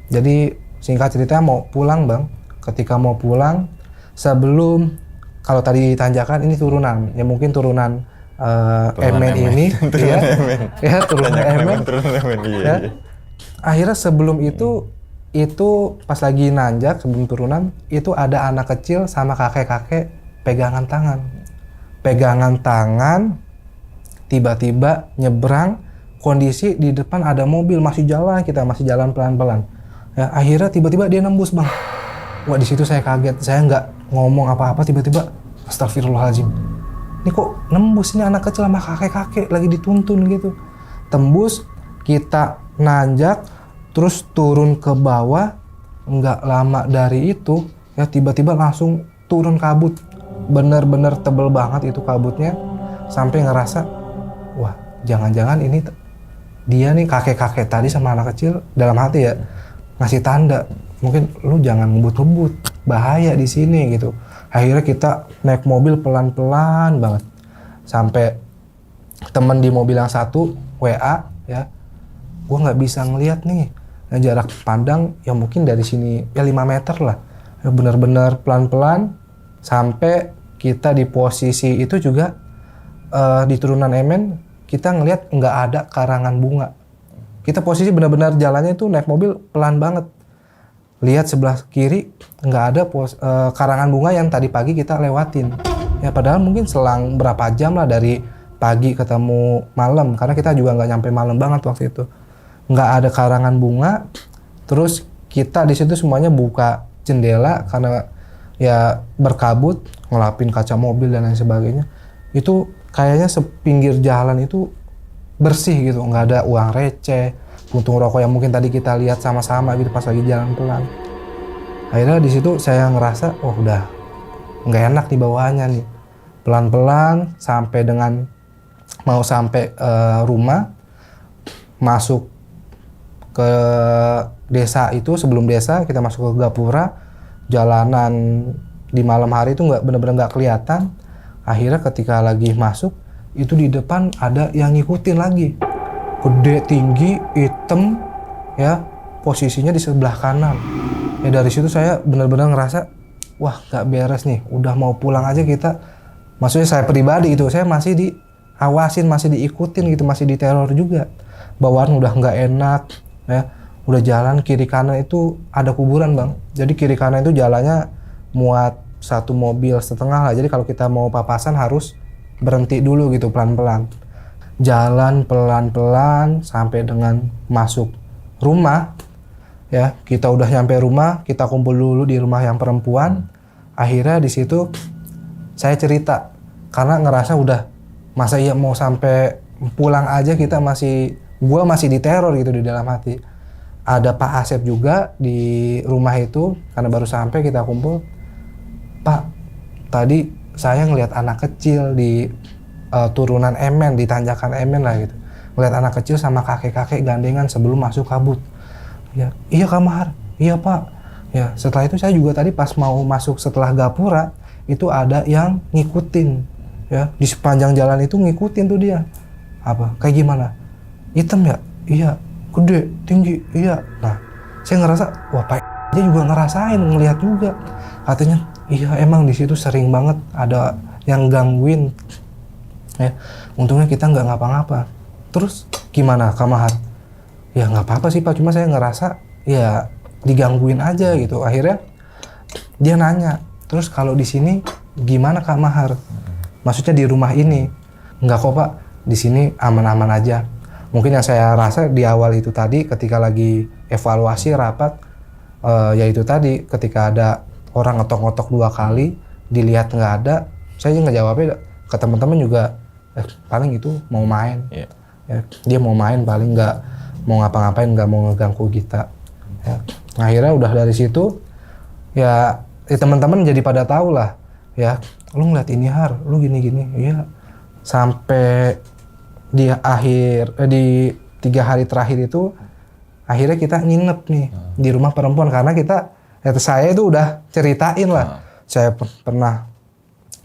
Jadi singkat cerita mau pulang Bang. Ketika mau pulang, sebelum, kalau tadi tanjakan ini turunan, ya mungkin turunan Emen ini, ya turunan Emen. Ya. Akhirnya sebelum itu pas lagi nanjak sebelum turunan itu ada anak kecil sama kakek-kakek pegangan tangan, tiba-tiba nyebrang, kondisi di depan ada mobil, masih jalan pelan-pelan. Ya, akhirnya tiba-tiba dia nembus Bang. Wah di situ saya kaget, saya nggak ngomong apa-apa, tiba-tiba astagfirullahaladzim. Ini kok nembus, ini anak kecil sama kakek-kakek lagi dituntun gitu. Tembus, kita nanjak, terus turun ke bawah, nggak lama dari itu, ya tiba-tiba langsung turun kabut. Bener-bener tebel banget itu kabutnya, sampai ngerasa, wah jangan-jangan ini dia nih kakek-kakek tadi sama anak kecil dalam hati ya, ngasih tanda, mungkin lu jangan ngebut-ngebut, bahaya di sini gitu. Akhirnya kita naik mobil pelan-pelan banget, sampai temen di mobil yang satu WA ya, gua nggak bisa ngeliat nih, nah, jarak pandang ya mungkin dari sini ya 5 meter lah, ya, bener-bener pelan-pelan sampai kita di posisi itu juga di turunan Emen kita ngeliat nggak ada karangan bunga. Kita posisi benar-benar jalannya itu naik mobil pelan banget. Lihat sebelah kiri nggak ada karangan bunga yang tadi pagi kita lewatin. Ya padahal mungkin selang berapa jam lah dari pagi ketemu malam, karena kita juga nggak nyampe malam banget waktu itu. Nggak ada karangan bunga. Terus kita di situ semuanya buka jendela karena ya berkabut, ngelapin kaca mobil dan lain sebagainya. Itu kayaknya sepinggir jalan itu bersih gitu, nggak ada uang receh, puntung rokok yang mungkin tadi kita lihat sama-sama gitu pas lagi jalan pelan. Akhirnya di situ saya ngerasa, wah udah nggak enak di bawahnya nih. Pelan-pelan sampai dengan mau sampai rumah, masuk ke desa itu, sebelum desa kita masuk ke Gapura, jalanan di malam hari itu benar-benar nggak kelihatan. Akhirnya ketika lagi masuk, itu di depan ada yang ngikutin lagi. Gede, tinggi, hitam, ya posisinya di sebelah kanan. Ya dari situ saya benar-benar ngerasa, wah nggak beres nih, udah mau pulang aja kita. Maksudnya saya pribadi itu, saya masih diawasin, masih diikutin gitu, masih diteror juga. Bawaan udah nggak enak, ya. Udah jalan kiri kanan itu ada kuburan Bang. Jadi kiri kanan itu jalannya muat 1 mobil setengah lah. Jadi kalau kita mau papasan harus berhenti dulu gitu pelan-pelan. Jalan pelan-pelan sampai dengan masuk rumah. Ya, kita udah nyampe rumah, kita kumpul dulu di rumah yang perempuan. Akhirnya di situ saya cerita karena ngerasa udah masa iya mau sampai pulang aja gua masih diteror gitu di dalam hati. Ada Pak Asep juga di rumah itu karena baru sampai kita kumpul. Pak, tadi saya ngelihat anak kecil di turunan Emen, di tanjakan Emen lah gitu. Ngelihat anak kecil sama kakek-kakek gandengan sebelum masuk kabut. Ya, iya Kamar, iya Pak. Ya, setelah itu saya juga tadi pas mau masuk setelah Gapura, itu ada yang ngikutin. Ya, di sepanjang jalan itu ngikutin tuh dia. Apa? Kayak gimana? Hitam ya? Iya. Gede, tinggi, iya. Nah, saya ngerasa, wah Pak dia juga ngerasain, ngelihat juga. Katanya, iya emang di situ sering banget ada yang gangguin. Ya, untungnya kita nggak ngapa-ngapa. Terus gimana Kamahar? Ya nggak apa-apa sih Pak, cuma saya ngerasa ya digangguin aja gitu. Akhirnya dia nanya, terus kalau di sini gimana Kamahar? Maksudnya di rumah ini? Nggak kok Pak, di sini aman-aman aja. Mungkin yang saya rasa di awal itu tadi ketika lagi evaluasi rapat, yaitu tadi ketika ada orang ngetok-ngetok 2 kali, dilihat nggak ada, saya ngejawabnya ke teman-teman juga, paling itu mau main. Yeah. Ya, dia mau main paling nggak mau ngapa-ngapain, nggak mau ngeganggu kita. Ya. Akhirnya udah dari situ, ya teman-teman jadi pada tahu lah, ya lu ngeliat ini Har, lu gini-gini, iya. Sampai di 3 hari terakhir itu akhirnya kita nginep nih di rumah perempuan karena saya itu udah ceritain lah. Saya pernah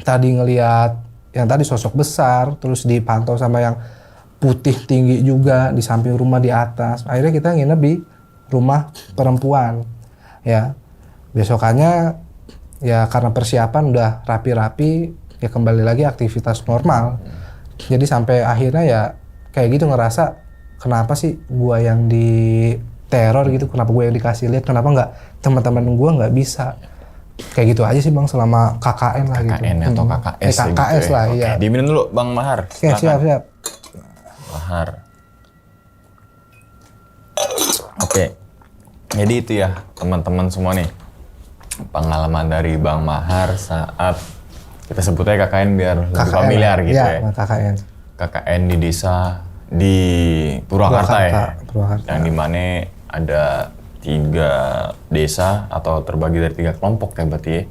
tadi ngelihat yang tadi sosok besar, terus dipantau sama yang putih tinggi juga di samping rumah di atas. Akhirnya kita nginep di rumah perempuan. Ya, besokannya ya karena persiapan udah rapi-rapi, ya kembali lagi aktivitas normal. Jadi sampai akhirnya ya kayak gitu ngerasa kenapa sih gua yang di teror gitu, kenapa gua yang dikasih lihat, kenapa nggak teman-teman gua nggak bisa. Kayak gitu aja sih Bang selama KKN lah gitu. KKN atau KKS KKS gitu lah, ya. iya. Oke, diminum dulu Bang Mahar. Oke, siap. Mahar. Oke. Jadi itu ya teman-teman semua nih. Pengalaman dari Bang Mahar saat kita sebutnya KKN biar lebih familiar gitu ya. KKN. KKN di desa di Purwakarta ya. Purwakarta. Yang dimana ada 3 desa atau terbagi dari 3 kelompok ya berarti ya?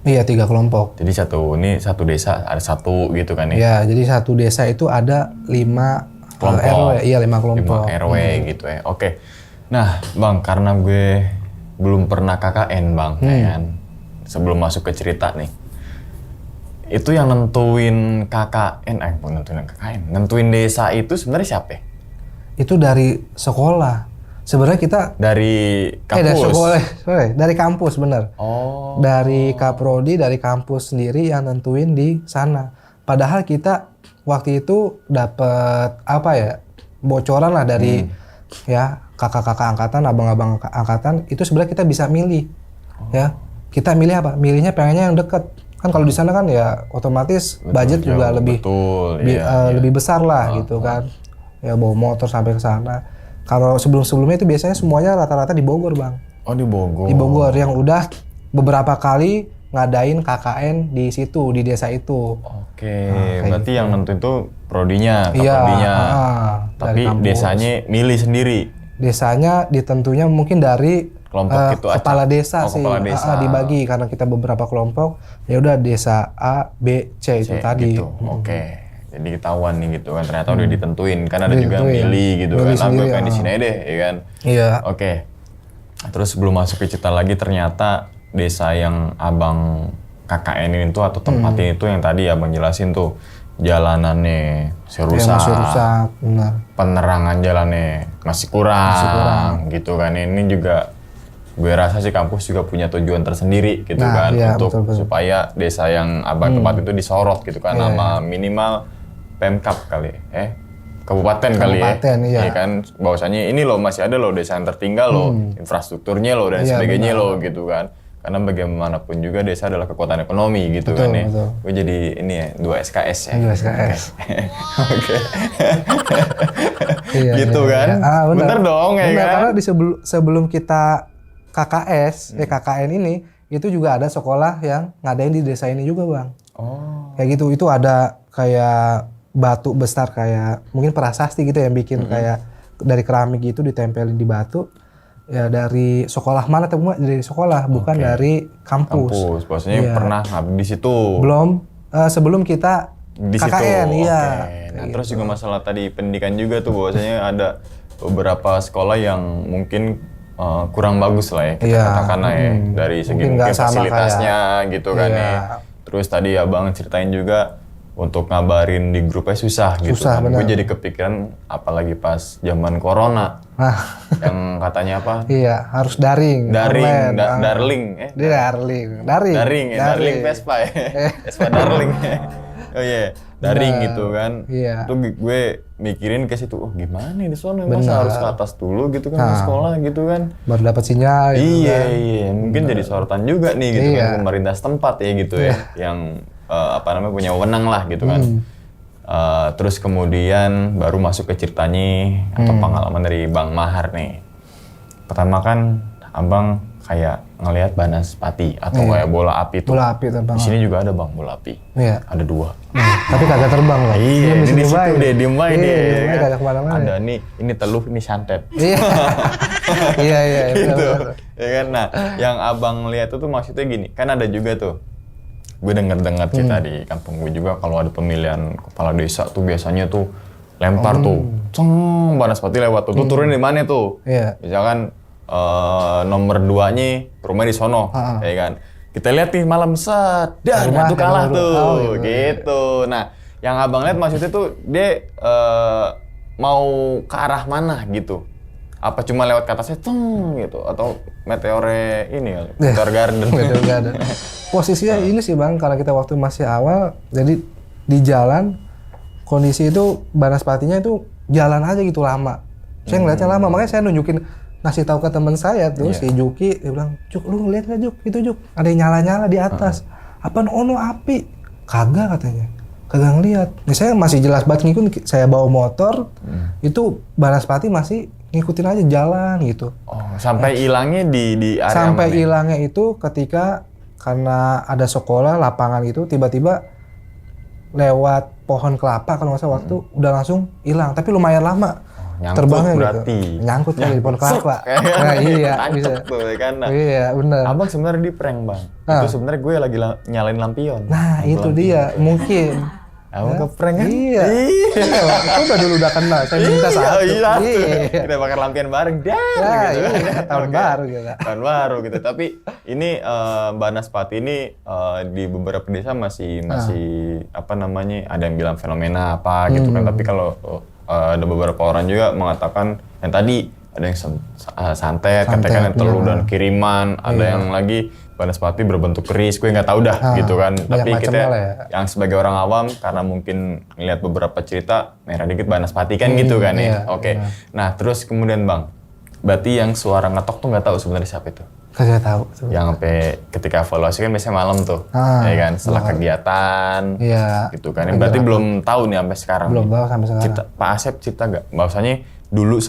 Iya 3 kelompok. Jadi satu desa ada 1 gitu kan ya? Iya jadi satu desa itu ada 5 kelompok. RW, iya 5 kelompok. 5 RW gitu ya, oke. Nah Bang, karena gue belum pernah KKN Bang, ya kan? Sebelum masuk ke cerita nih. Itu yang nentuin KKN, nentuin desa itu sebenarnya siapa ya? Itu dari sekolah. Sebenarnya kita dari kampus. Dari kampus bener. Oh. Dari Kaprodi, dari kampus sendiri yang nentuin di sana. Padahal kita waktu itu dapet bocoran lah dari ya kakak-kakak angkatan, abang-abang angkatan itu sebenarnya kita bisa milih. Ya. Kita milih apa? Milihnya pengennya yang deket. Kan kalau di sana kan ya otomatis budget juga lebih lebih besar lah gitu kan. Ya bawa motor sampai ke sana. Kalau sebelumnya itu biasanya semuanya rata-rata di Bogor Bang. Oh di Bogor. Di Bogor yang udah beberapa kali ngadain KKN di situ, di desa itu. Oke, berarti gitu. Yang nentuin itu prodinya, Iya, tapi desanya milih sendiri. Desanya ditentunya mungkin dari kelompok itu kepala desa sih. Kepala desa. Dibagi karena kita beberapa kelompok. Ya udah desa A, B, C itu tadi. Gitu. Oke. Jadi ketahuan nih gitu kan, ternyata udah ditentuin kan ada juga milih gitu kan, gue pengen di sini aja deh, ya kan? Iya. Oke. Terus sebelum masuk ke cerita lagi, ternyata desa yang abang KKN ini tuh atau tempatnya itu yang tadi abang jelasin tuh jalanannya masih rusak, benar. Penerangan jalannya masih kurang, gitu kan. Ini juga gue rasa sih kampus juga punya tujuan tersendiri gitu kan, iya, untuk betul. supaya desa yang abang tempat itu disorot gitu kan, nama minimal Pemkap kali, kabupaten kali ya, iya. Kan bahwasanya ini loh masih ada loh desa yang tertinggal loh, infrastrukturnya loh dan sebagainya loh gitu kan, karena bagaimanapun juga desa adalah kekuatan ekonomi gitu kan ya. Gue jadi ini ya 2 SKS ya. 2 SKS. Oke. Gitu kan, bener dong ya kan. Karena sebelum kita KKS, KKN ini itu juga ada sekolah yang ngadain di desa ini juga Bang. Oh. Kayak gitu, itu ada kayak batu besar kayak mungkin prasasti gitu yang bikin kayak dari keramik gitu ditempelin di batu. Ya dari sekolah mana tuh? Dari sekolah, bukan dari kampus. Kampus, maksudnya pernah di situ. Belum, sebelum kita di KKN, situ. iya. Nah, terus juga masalah tadi pendidikan juga tuh bahwasanya ada beberapa sekolah yang mungkin kurang bagus lah ya kita katakan ya dari segi mungkin fasilitasnya kayak, gitu kan ya. Terus tadi abang ceritain juga untuk ngabarin di grupnya susah gitu kan. Gue jadi kepikiran apalagi pas zaman corona. Yang katanya apa? Iya, harus daring. Darling Vespa ya. Vespa darling. Oh iya, daring gitu kan. Iya. Itu gue mikirin ke situ, oh gimana di sana masa harus ke atas dulu gitu kan sekolah gitu kan. Baru dapat sinyal gitu kan. Iya, mungkin jadi sorotan juga nih gitu kan pemerintah setempat ya gitu ya yang punya wewenang lah gitu kan. Terus kemudian baru masuk ke ceritanya atau pengalaman dari Bang Mahar nih. Pertama kan abang kayak ngelihat banaspati atau kayak bola api tuh. Bola api terbang. Di sini juga ada Bang bola api. Iya. Ada 2. Tapi kagak terbang loh. Iya, di situ deh, diem aja deh. Kagak kemana-mana. Ada nih, ini teluh, ini santet. Iya. Iya. Gitu. Ya kan, nah yang abang lihat itu maksudnya gini, kan ada juga tuh. Gue dengar cerita di kampung gue juga kalau ada pemilihan kepala desa tuh biasanya tuh lempar tuh, ceng, Banaspati lewat tuh, turun di mana tuh? Iya. Misalkan nomor 2-nya rumah di sono, ya kan? Kita lihat nih malam set, dar, Rumah, itu kalah rumah. tuh, Oh, iya. gitu. Nah, yang abang lihat maksudnya tuh dia mau ke arah mana gitu? Apa cuma lewat ke atasnya, ceng, gitu? Atau meteore ini kali, meteor garden? Meteor garden. Posisinya ini sih Bang, karena kita waktu masih awal, jadi di jalan kondisi itu Banaspatinya itu jalan aja gitu lama. Saya ngeliatnya lama, makanya saya nunjukin ngasih tahu ke teman saya tuh si Juki, dia bilang, "Juk, lu ngeliat nggak Juk? Itu Juk, ada yang nyala-nyala di atas." "Apaan ono api?" "Kagak," katanya. "Kagak ngeliat." Nah, saya masih jelas banget ngikut, saya bawa motor, itu Banaspati masih ngikutin aja jalan gitu. Oh, sampai hilangnya di area Sampai mana? hilangnya itu ketika karena ada sekolah lapangan gitu tiba-tiba lewat pohon kelapa kalau nggak salah waktu udah langsung hilang, tapi lumayan lama Nyangkut terbangnya berarti. gitu. Nyangkut kali di pohon kelapa. Kayak Nah, iya tancep bisa. tuh, ya kan? Nah, Iya bener. abang sebenarnya di prank bang. Itu sebenarnya gue lagi nyalain lampion. Nah itu dia mungkin. Abang ke prank kan? Iya. Itu udah kenal. Saya minta satu. Iya. Iya. Kita bakar lampion bareng, Ya, gitu kan. iya. Tahun Oke. baru gitu. Tahun baru gitu. Tapi ini Banaspati ini di beberapa desa masih apa namanya? Ada yang bilang fenomena apa gitu kan. Tapi kalau ada beberapa orang juga mengatakan yang tadi ada yang santet, katakan yang telur dan kiriman, ada yang lagi Banaspati berbentuk keris, gue nggak tahu dah gitu kan. Tapi kita yang sebagai orang awam karena mungkin ngeliat beberapa cerita merah dikit Banaspati kan gitu kan ya. Oke. Nah terus kemudian bang, berarti yang suara ngetok tuh nggak tahu sebenarnya siapa itu? Kagak tahu. Yang sampai ketika evaluasi kan biasanya malam tuh, ya kan setelah kegiatan, gitu kan. Berarti belum tahu nih sampai sekarang. Belum tahu sampai sekarang. Pak Asep cerita nggak? Bahwasanya dulu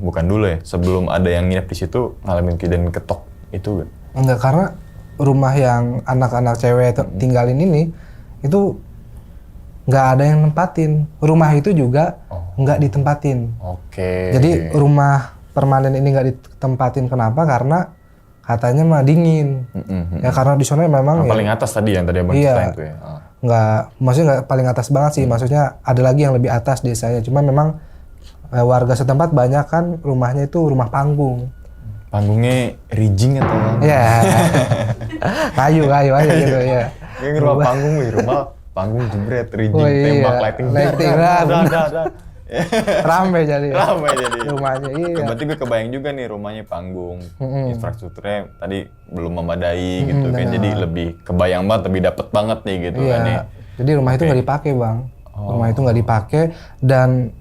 bukan dulu ya, sebelum ada yang nginep di situ ngalamin kejadian ketok itu gak? Enggak, karena rumah yang anak-anak cewek tinggalin ini itu nggak ada yang nempatin. Rumah itu juga nggak ditempatin. Oke. Jadi rumah permanen ini nggak ditempatin kenapa? Karena katanya mah dingin. Ya karena di sana memang paling atas tadi yang tadi abang ceritain tuh ya. Nggak, maksudnya nggak paling atas banget sih. Maksudnya ada lagi yang lebih atas desanya. Cuma memang warga setempat banyak kan rumahnya itu rumah panggung. Panggungnya rigging atau? Iya. kayu aja gitu ya. Ini rumah panggung nih, rumah panggung jebret, rigging, tembak, lighting. Ramai jadi. Ramai jadi. Rumahnya iya. Berarti gue kebayang juga nih rumahnya panggung, infrastrukturnya tadi belum memadai gitu kan, jadi lebih kebayang banget, lebih dapet banget nih gitu kan ya. Jadi rumah itu nggak dipakai bang. Rumah itu nggak dipakai dan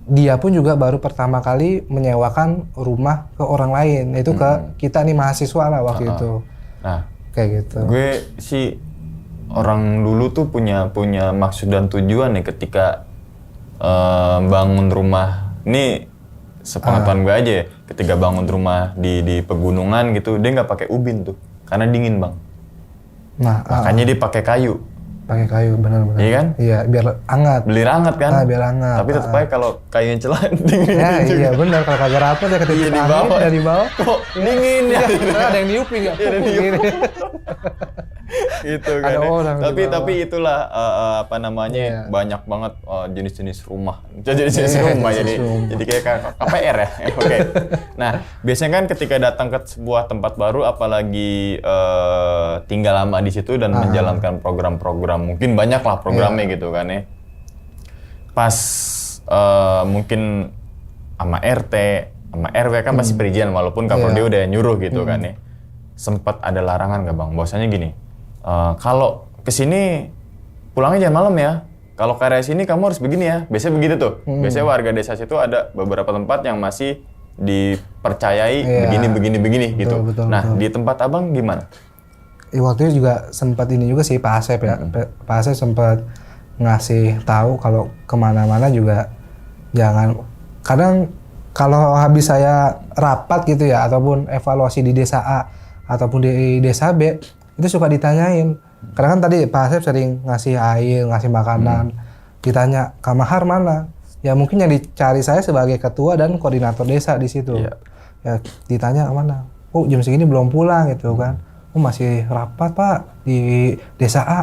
dia pun juga baru pertama kali menyewakan rumah ke orang lain, itu ke kita nih mahasiswa lah waktu itu. Nah, kayak gitu. Gue sih orang dulu tuh punya maksud dan tujuan nih ketika bangun rumah. Ini sepengetahuan gue aja ya, ketika bangun rumah di pegunungan gitu, dia nggak pakai ubin tuh, karena dingin bang. Nah, makanya dia pakai kayu. Pakai kayu, benar-benar. Iya kan? Iya, biar hangat. Beli hangat kan? Biar hangat. Tapi tetep aja kalau kayunya celah dingin. Ya, iya benar, kalau kagak rapat ya ketika di bawah. Dari bawah. Kok dingin ya? Ada yang niupin ya? Iya, ada yang gitu kan. Tapi itulah apa namanya, banyak banget jenis-jenis rumah. Jenis-jenis rumah jadi kayak KPR ya. Oke. Nah, biasanya kan ketika datang ke sebuah tempat baru apalagi tinggal lama di situ dan menjalankan program-program, mungkin banyak lah programnya gitu kan ya. Pas mungkin sama RT, sama RW kan pasti perizinan walaupun Kapolri udah nyuruh gitu kan ya. Sempat ada larangan nggak bang? Bahwasanya gini, kalau kesini pulangnya jangan malam ya. Kalau ke area sini kamu harus begini ya. Biasanya begitu tuh. Biasanya warga desa situ ada beberapa tempat yang masih dipercayai begini gitu. Betul, nah di tempat abang gimana? Waktu itu juga sempat ini juga sih Pak Asep ya. Pak Asep sempat ngasih tahu kalau kemana-mana juga jangan. Kadang kalau habis saya rapat gitu ya ataupun evaluasi di desa A ataupun di desa B itu suka ditanyain. Karena kan tadi Pak Asep sering ngasih air, ngasih makanan. Ditanya kamahar mana? Ya mungkin yang dicari saya sebagai ketua dan koordinator desa di situ. Ya ditanya kemana? Oh jam segini belum pulang gitu kan. Oh masih rapat Pak di desa A.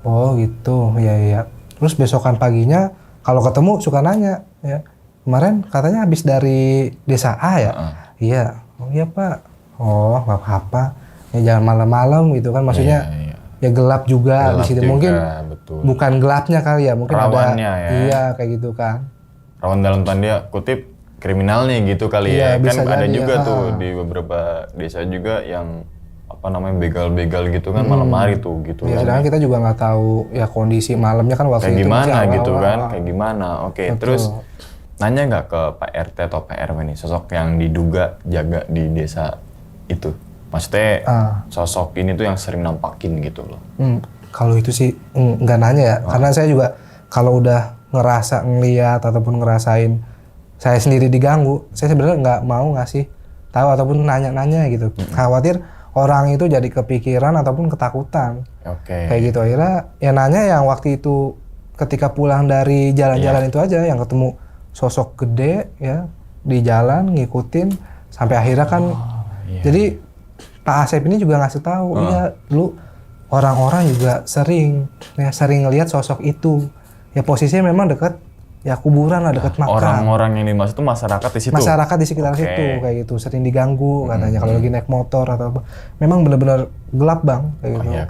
Oh gitu, ya. Terus besokan paginya kalau ketemu suka nanya ya. Kemarin katanya habis dari desa A ya. Iya. Oh iya Pak. Oh nggak apa-apa. Ya jangan malam-malam gitu kan. Maksudnya ya gelap juga di situ. Mungkin betul. bukan gelapnya kali ya. Mungkin rawannya ada. Ya. Iya kayak gitu kan. Rawan dalam tanda kutip kriminalnya gitu kali Iya, ya. Kan ada jadi, juga tuh di beberapa desa juga yang apa namanya begal-begal gitu kan malam hari tuh gitu Ya, kan. sedangkan kita juga nggak tahu ya kondisi malamnya kan waktu kayak itu gimana masih gitu awal-awal. kan, kayak gimana. Oke, terus nanya nggak ke Pak RT atau Pak RW nih sosok yang diduga jaga di desa itu? Maksudnya sosok ini tuh yang sering nampakin gitu loh. Kalau itu sih nggak nanya ya, karena saya juga kalau udah ngerasa ngeliat ataupun ngerasain saya sendiri diganggu, saya sebenarnya nggak mau ngasih tahu ataupun nanya-nanya gitu. Khawatir orang itu jadi kepikiran ataupun ketakutan. Kayak gitu. Akhirnya ya nanya yang waktu itu ketika pulang dari jalan-jalan itu aja, yang ketemu sosok gede ya di jalan ngikutin sampai akhirnya kan. Jadi Pak Asep ini juga ngasih tahu, iya dulu orang-orang juga sering ngelihat sosok itu. Ya posisinya memang dekat ya kuburan lah, dekat makam. Orang-orang yang dimaksud itu masyarakat di situ. Masyarakat di sekitar situ kayak gitu, sering diganggu katanya kalau lagi naik motor atau apa. Memang benar-benar gelap Bang kayak gitu. Iya,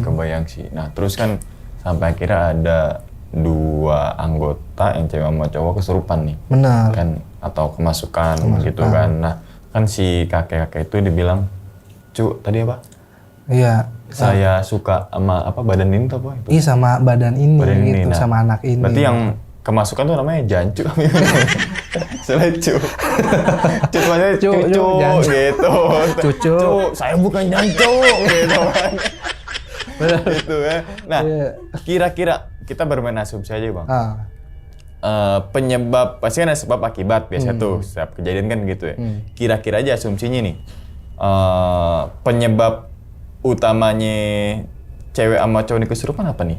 kebayang sih. Nah, terus kan sampai akhirnya ada 2 anggota yang cewek sama cowok kesurupan nih. Benar. Kan atau kemasukan gitu kan. Nah, kan si kakek-kakek itu dibilang, "Cu, tadi apa?" Iya. Saya suka sama apa badan ini tuh apa itu? Iya sama badan ini gitu, Nah, sama anak ini. Berarti yang kemasukan tuh namanya jancu. Soalnya cu. Cu maksudnya cucu gitu. Cucu. Cu, saya bukan jancu gitu kan. Gitu ya. Nah, kira-kira kita bermain asumsi aja Bang. Penyebab, pasti kan ada sebab akibat biasa tuh setiap kejadian kan gitu ya. Kira-kira aja asumsinya nih. Penyebab utamanya cewek sama cowok ini kesurupan apa nih?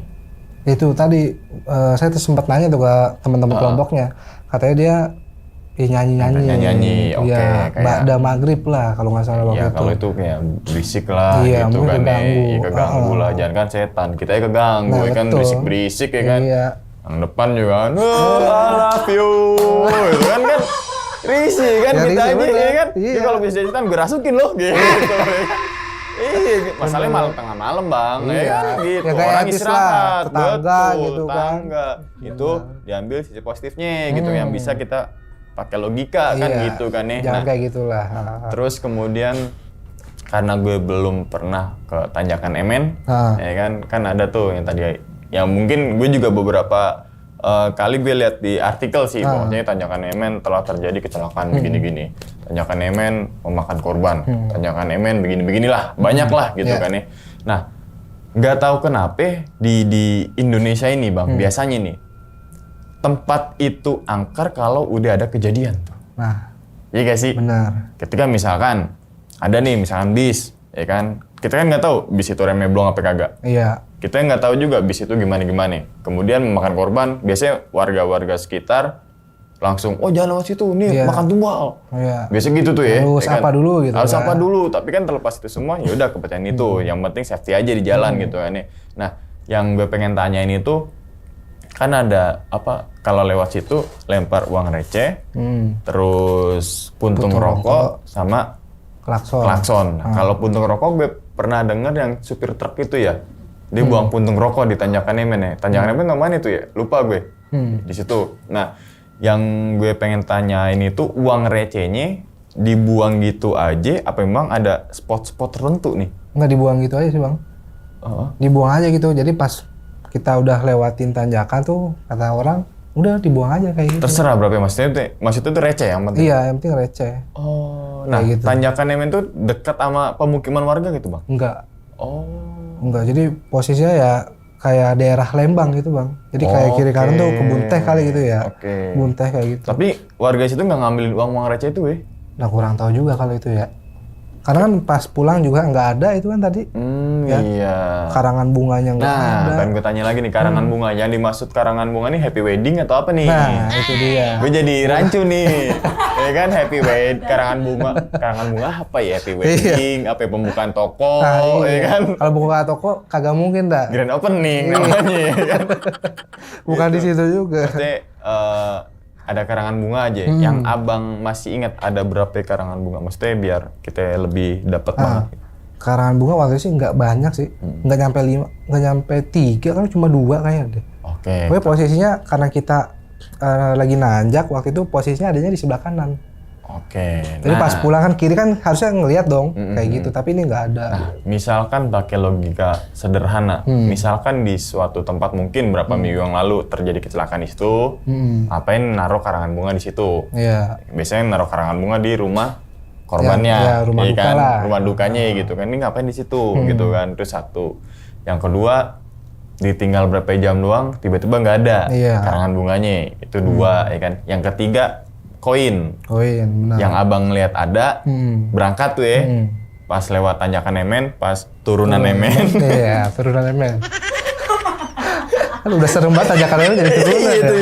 Itu tadi saya tuh sempat nanya tuh ke teman-teman kelompoknya, katanya dia nyanyi-nyanyi. Oke. Ya, ba'da maghrib lah kalau nggak salah waktu itu. Iya, kalau itu kayak berisik lah gitu kan. Keganggu. Ya keganggu lah, jangan kan setan, kita ya keganggu ya kan, berisik-berisik ya kan. Iya. Yang depan juga kan, I love you, gitu kan risih kan Ya, kita risih, aja ya kan. Iya. Jadi kalau bisa setan gue rasukin loh gitu. Iya, masalahnya malam tengah malam Bang, ya kan gitu. Ya, kayak Orang etis istirahat, lah, tetangga betul, gitu kan. tetangga. Itu diambil sisi positifnya gitu, yang bisa kita pakai logika kan gitu kan ya. Jangan kayak gitulah. Terus kemudian karena gue belum pernah ke Tanjakan Emen, ya kan ada tuh yang tadi, yang mungkin gue juga beberapa kali gue lihat di artikel sih, bahwasanya Tanjakan Emen telah terjadi kecelakaan begini-gini. Tanjakan Emen memakan korban, Tanjakan Emen begini-beginilah, banyak lah gitu kan ya. Nah, nggak tahu kenapa di Indonesia ini Bang, biasanya nih tempat itu angker kalau udah ada kejadian tuh. Nah, iya gak sih? benar. Ketika misalkan ada nih misalkan bis, ya kan, kita kan nggak tahu bis itu remnya blong apa kagak. Iya. Kita nggak tahu juga bis itu gimana. Kemudian memakan korban, biasanya warga-warga sekitar langsung, oh jangan lewat situ, nih makan tumbal. Iya. Biasanya gitu tuh ya. Harus apa dulu gitu. Harus apa dulu, tapi kan terlepas itu semua, ya udah kepercayaan itu. Yang penting safety aja di jalan gitu kan ya. Nah, yang gue pengen tanyain itu, kan ada apa, kalau lewat situ lempar uang receh, terus puntung rokok sama klakson. Nah, kalau puntung rokok gue pernah denger yang supir truk itu ya, dia buang puntung rokok di Tanjakan Emen ya. Tanjakan Emen namanya itu ya, lupa gue. Di situ. Nah, yang gue pengen tanyain itu uang recehnya dibuang gitu aja, apa memang ada spot-spot tertentu nih? Nggak dibuang gitu aja sih Bang. Dibuang aja gitu. Jadi pas kita udah lewatin tanjakan tuh, kata orang, udah dibuang aja kayak gitu. Terserah berapa ya maksudnya itu receh yang penting? Iya, yang penting receh. Oh, nah gitu. Tanjakan Emen tuh dekat sama pemukiman warga gitu Bang? Enggak. Oh. Enggak, jadi posisinya ya kayak daerah Lembang gitu Bang. Jadi kayak kiri kanan tuh kebun teh kali gitu ya. Kebun teh kayak gitu. Tapi warga situ nggak ngambilin uang receh itu Nah kurang tahu juga kalau itu ya. Karena kan pas pulang juga nggak ada itu kan tadi. Ya. Iya. Karangan bunganya nggak ada. Nah, pengen gue tanya lagi nih, karangan bunga. Yang dimaksud karangan bunga nih happy wedding atau apa nih? Nah, itu dia. Gue jadi rancu nih. Ya kan happy wedding, karangan bunga. Karangan bunga apa ya? Happy wedding, apa ya, pembukaan toko, Nah, ya kan? Kalau buka toko kagak mungkin dah. Grand opening namanya, ya kan? Bukan di situ juga. Maksudnya ada karangan bunga aja. Yang abang masih ingat ada berapa karangan bunga? Maksudnya biar kita lebih dapat banget. Karangan bunga waktu itu sih nggak banyak sih, nggak nyampe 5, nggak nyampe 3, kan cuma 2 kayaknya deh. Oke. Pokoknya posisinya karena kita lagi nanjak, waktu itu posisinya adanya di sebelah kanan. Oke. Jadi pas pulang kan kiri kan harusnya ngelihat dong kayak gitu, tapi ini nggak ada. Nah, misalkan pakai logika sederhana, misalkan di suatu tempat mungkin berapa minggu yang lalu terjadi kecelakaan di situ, ngapain naruh karangan bunga di situ? Iya. Biasanya naruh karangan bunga di rumah korbannya, Ya, rumah ya duka kan? lah. Rumah dukanya gitu kan. Ini ngapain di situ gitu kan? Itu satu. Yang kedua, ditinggal berapa jam doang, tiba-tiba nggak ada Iya. karangan bunganya. Itu 2, ya kan? Yang ketiga, koin. Koin, benar. Yang abang lihat ada, berangkat tuh ya. Pas lewat tanjakan Emen, pas turunan Emen. Iya, turunan emen. Kan udah serem banget tanjakan emen jadi turunan ya. itu.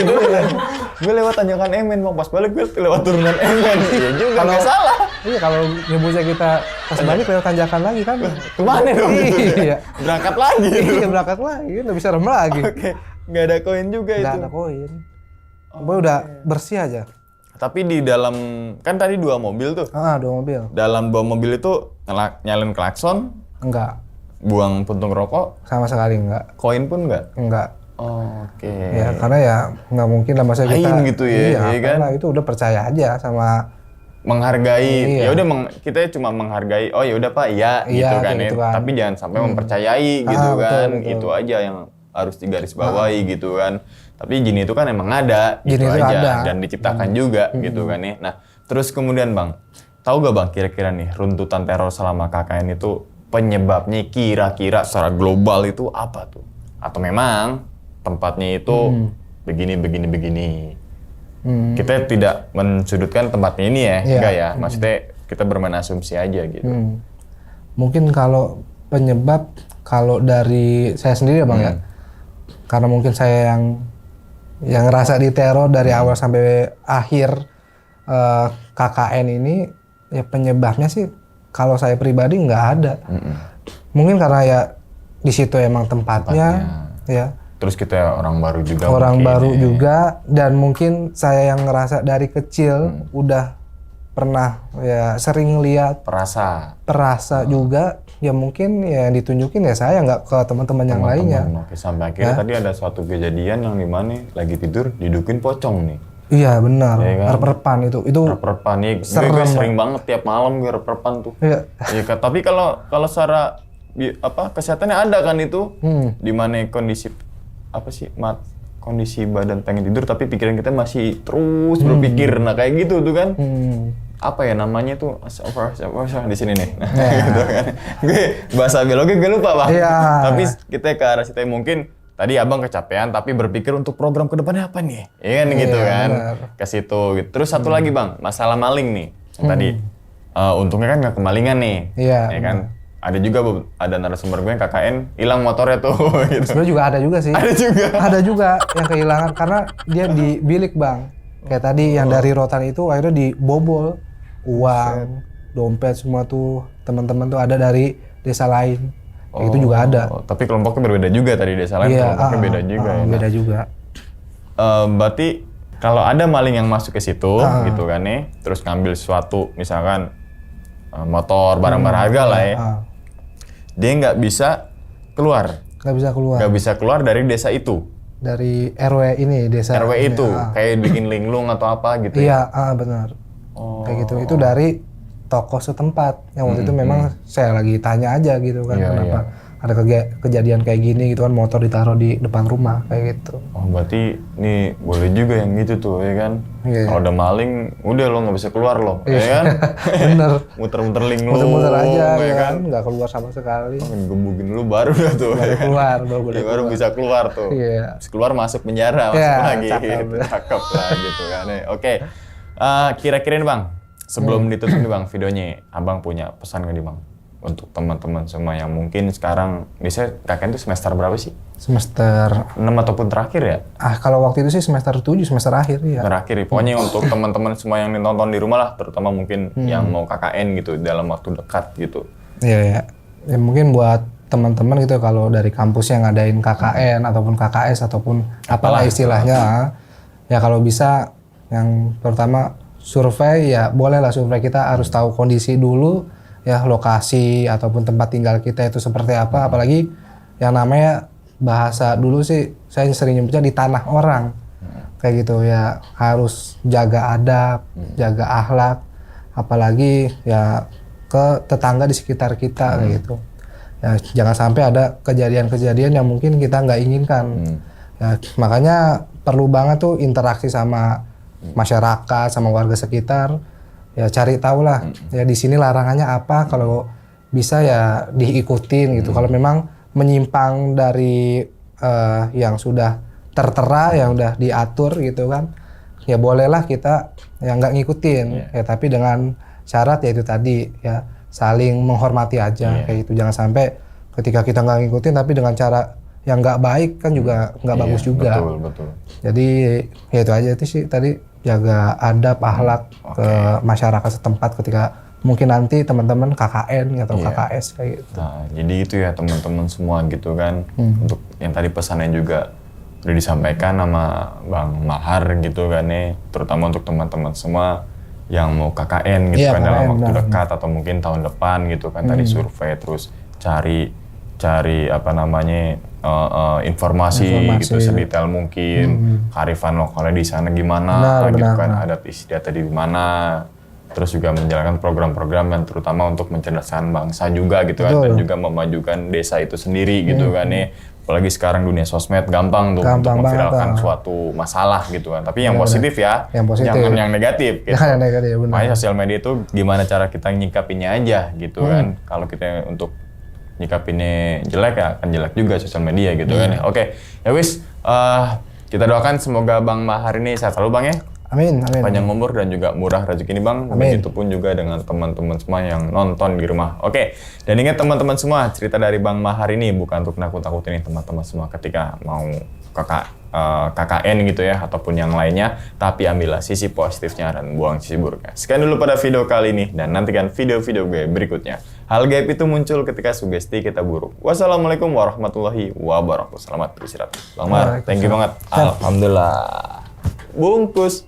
Gue lewat tanjakan Emen, Bang. Pas balik gue lewat turunan Emen. Iya juga, nggak salah. Iya, kalau nyebutnya kita pas balik lewat tanjakan lagi kan. Kemana dong? Iya. Berangkat lagi. Iya, berangkat lagi, lebih serem lagi. Oke, nggak ada koin juga Nggak itu. ada koin. Pokoknya udah bersih aja. Tapi di dalam, kan tadi 2 mobil tuh. 2 mobil. Dalam 2 mobil itu nyalain klakson, Enggak, buang puntung rokok, sama sekali enggak. koin pun nggak? Enggak. Oke. Ya, karena ya nggak mungkin lah masa kita. Lain gitu ya, iya iya kan? lah, itu udah percaya aja sama. Menghargai, Iya. ya udah kita cuma menghargai. Oh ya udah Pak, iya Iya, gitu kan kayak ya. gitu kan. Tapi jangan sampai mempercayai gitu betul, kan. betul. Itu aja yang harus digarisbawahi gitu kan. Tapi jin itu kan emang ada, Jin gitu itu aja ada. dan diciptakan juga gitu kan ya. Nah, terus kemudian Bang, tahu gak Bang kira-kira nih runtutan teror selama KKN itu penyebabnya kira-kira secara global itu apa tuh? Atau memang tempatnya itu begini. Kita tidak mensudutkan tempatnya ini ya, Iya. enggak ya? Maksudnya kita bermain asumsi aja gitu. Mungkin kalau penyebab, kalau dari saya sendiri ya Bang ya, karena mungkin saya yang ngerasa diteror dari awal sampai akhir KKN ini, ya penyebabnya sih kalau saya pribadi nggak ada. Mungkin karena ya di situ emang tempatnya. Ya. Terus kita orang baru juga. Orang mungkin, baru ya. juga, dan mungkin saya yang ngerasa dari kecil udah pernah ya sering lihat, perasa juga, ya mungkin ya ditunjukin ya saya nggak ke teman-teman yang lainnya. Oke, sampai akhirnya tadi ada suatu kejadian yang dimana lagi tidur didudukin pocong nih. Iya benar, Iya kan? rep-repan itu Rep-repan nih, serem gue sering banget tiap malam gue rep-repan tuh. Iya. Iya, tapi kalau secara kesehatannya ada kan itu, di mana kondisi kondisi badan pengen tidur tapi pikiran kita masih terus berpikir. Nah kayak gitu tuh kan. Apa ya namanya tuh? Di sini nih. Gitu kan. Gue bahasa biologi gue lupa Bang. Iya. Tapi kita ke arah situ mungkin tadi abang kecapean tapi berpikir untuk program kedepannya apa nih? Iya kan gitu kan. Benar. Ke situ gitu. Terus satu lagi Bang, masalah maling nih. Yang tadi untungnya kan nggak kemalingan nih. Iya. Ya kan? Ada juga ada narasumber gue yang KKN hilang motornya tuh gitu. Sebenarnya juga ada juga sih. Ada juga yang kehilangan karena dia di bilik Bang. Kayak tadi yang dari rotan itu akhirnya dibobol uang, dompet semua tuh teman-teman tuh ada dari desa lain. Itu juga ada. Tapi kelompoknya berbeda juga tadi desa lain, kelompoknya beda juga ya. Beda juga. Berarti kalau ada maling yang masuk ke situ gitu kan nih, terus ngambil sesuatu misalkan motor, barang berharga lah ya. Dia nggak bisa keluar. Nggak bisa keluar. Nggak bisa keluar dari desa itu. Dari RW ini, desa RW ini, itu, kayak bikin linglung atau apa gitu. Iya, benar. Kayak gitu. Itu dari tokoh setempat. Yang waktu itu memang saya lagi tanya aja gitu kan, kenapa ada kejadian kayak gini gitu kan, motor ditaruh di depan rumah kayak gitu. Oh berarti ini boleh juga yang gitu tuh ya kan? Iya. Kalau ada maling, udah lo nggak bisa keluar lo, ya kan? Bener. Muter-muter linglung, Muter-muter aja ya kan, nggak keluar sama sekali. Gebukin lu baru dah tuh. Baru ya kan? keluar, baru boleh Baru keluar. bisa keluar tuh. Iya. Habis keluar masuk penjara, masuk Iya, lagi. cakep. Cakep lah gitu kan. Oke, kira-kira nih Bang, Sebelum ditutup nih Bang videonya, Abang punya pesan nggak nih Bang? Untuk teman-teman semua yang mungkin sekarang, biasanya KKN itu semester berapa sih? Semester 6 ataupun terakhir ya? kalau waktu itu sih semester 7, semester akhir ya. Terakhir ya. Pokoknya untuk teman-teman semua yang nonton di rumah lah, terutama mungkin yang mau KKN gitu dalam waktu dekat gitu. Iya ya. Ya mungkin buat teman-teman gitu kalau dari kampus yang ngadain KKN ataupun KKS ataupun apalah istilahnya, ya kalau bisa yang pertama survei ya bolehlah survei, kita harus tahu kondisi dulu ya, lokasi ataupun tempat tinggal kita itu seperti apa, apalagi yang namanya bahasa dulu sih saya sering nyebutnya di tanah orang. Kayak gitu ya, harus jaga adab, jaga akhlak, apalagi ya ke tetangga di sekitar kita kayak gitu. Ya jangan sampai ada kejadian-kejadian yang mungkin kita nggak inginkan. Ya, makanya perlu banget tuh interaksi sama masyarakat, sama warga sekitar. Ya cari tahu lah, ya di sini larangannya apa, kalau bisa ya diikutin gitu. Kalau memang menyimpang dari yang sudah tertera, yang udah diatur gitu kan, ya bolehlah kita ya nggak ngikutin. Ya tapi dengan syarat ya itu tadi ya, saling menghormati aja kayak gitu. Jangan sampai ketika kita nggak ngikutin tapi dengan cara yang nggak baik kan juga nggak bagus juga. Betul. Jadi ya itu aja sih tadi, jaga adab akhlak ke masyarakat setempat ketika mungkin nanti teman-teman KKN atau KKS kayak gitu. Nah, jadi itu ya teman-teman semua gitu kan. Untuk yang tadi pesannya juga udah disampaikan sama Bang Mahar gitu kan nih, terutama untuk teman-teman semua yang mau KKN gitu kan dalam waktu dekat atau mungkin tahun depan gitu kan. Tadi survei, terus cari apa namanya informasi gitu sedetail mungkin, kearifan lokalnya di sana gimana gitu kan, adat istiadat di mana, terus juga menjalankan program-program yang terutama untuk mencerdaskan bangsa juga gitu kan, dan juga memajukan desa itu sendiri gitu kan nih. Apalagi sekarang dunia sosmed gampang tuh untuk memviralkan suatu masalah gitu kan. Tapi yang positif ya, jangan yang negatif gitu. Jangan yang negatif, benar. Makanya sosial media itu gimana cara kita nyikapinnya aja gitu kan. Kalau kita untuk nyikapinnya jelek ya akan jelek juga sosial media gitu kan. Oke, ya wis, kita doakan semoga Bang Mahar ini sehat selalu Bang ya. Amin. Panjang umur dan juga murah rezeki ini Bang. Begitupun juga dengan teman-teman semua yang nonton di rumah. Oke, dan ingat teman-teman semua, cerita dari Bang Mahar ini bukan untuk nakut-nakutin teman-teman semua ketika mau KKN gitu ya, ataupun yang lainnya, tapi ambillah sisi positifnya dan buang sisi buruknya. Sekian dulu pada video kali ini, dan nantikan video-video gue berikutnya. Hal gaib itu muncul ketika sugesti kita buruk. Wassalamualaikum warahmatullahi wabarakatuh. Selamat beristirahat. Bang Mahar, thank you banget. Alhamdulillah. Bungkus.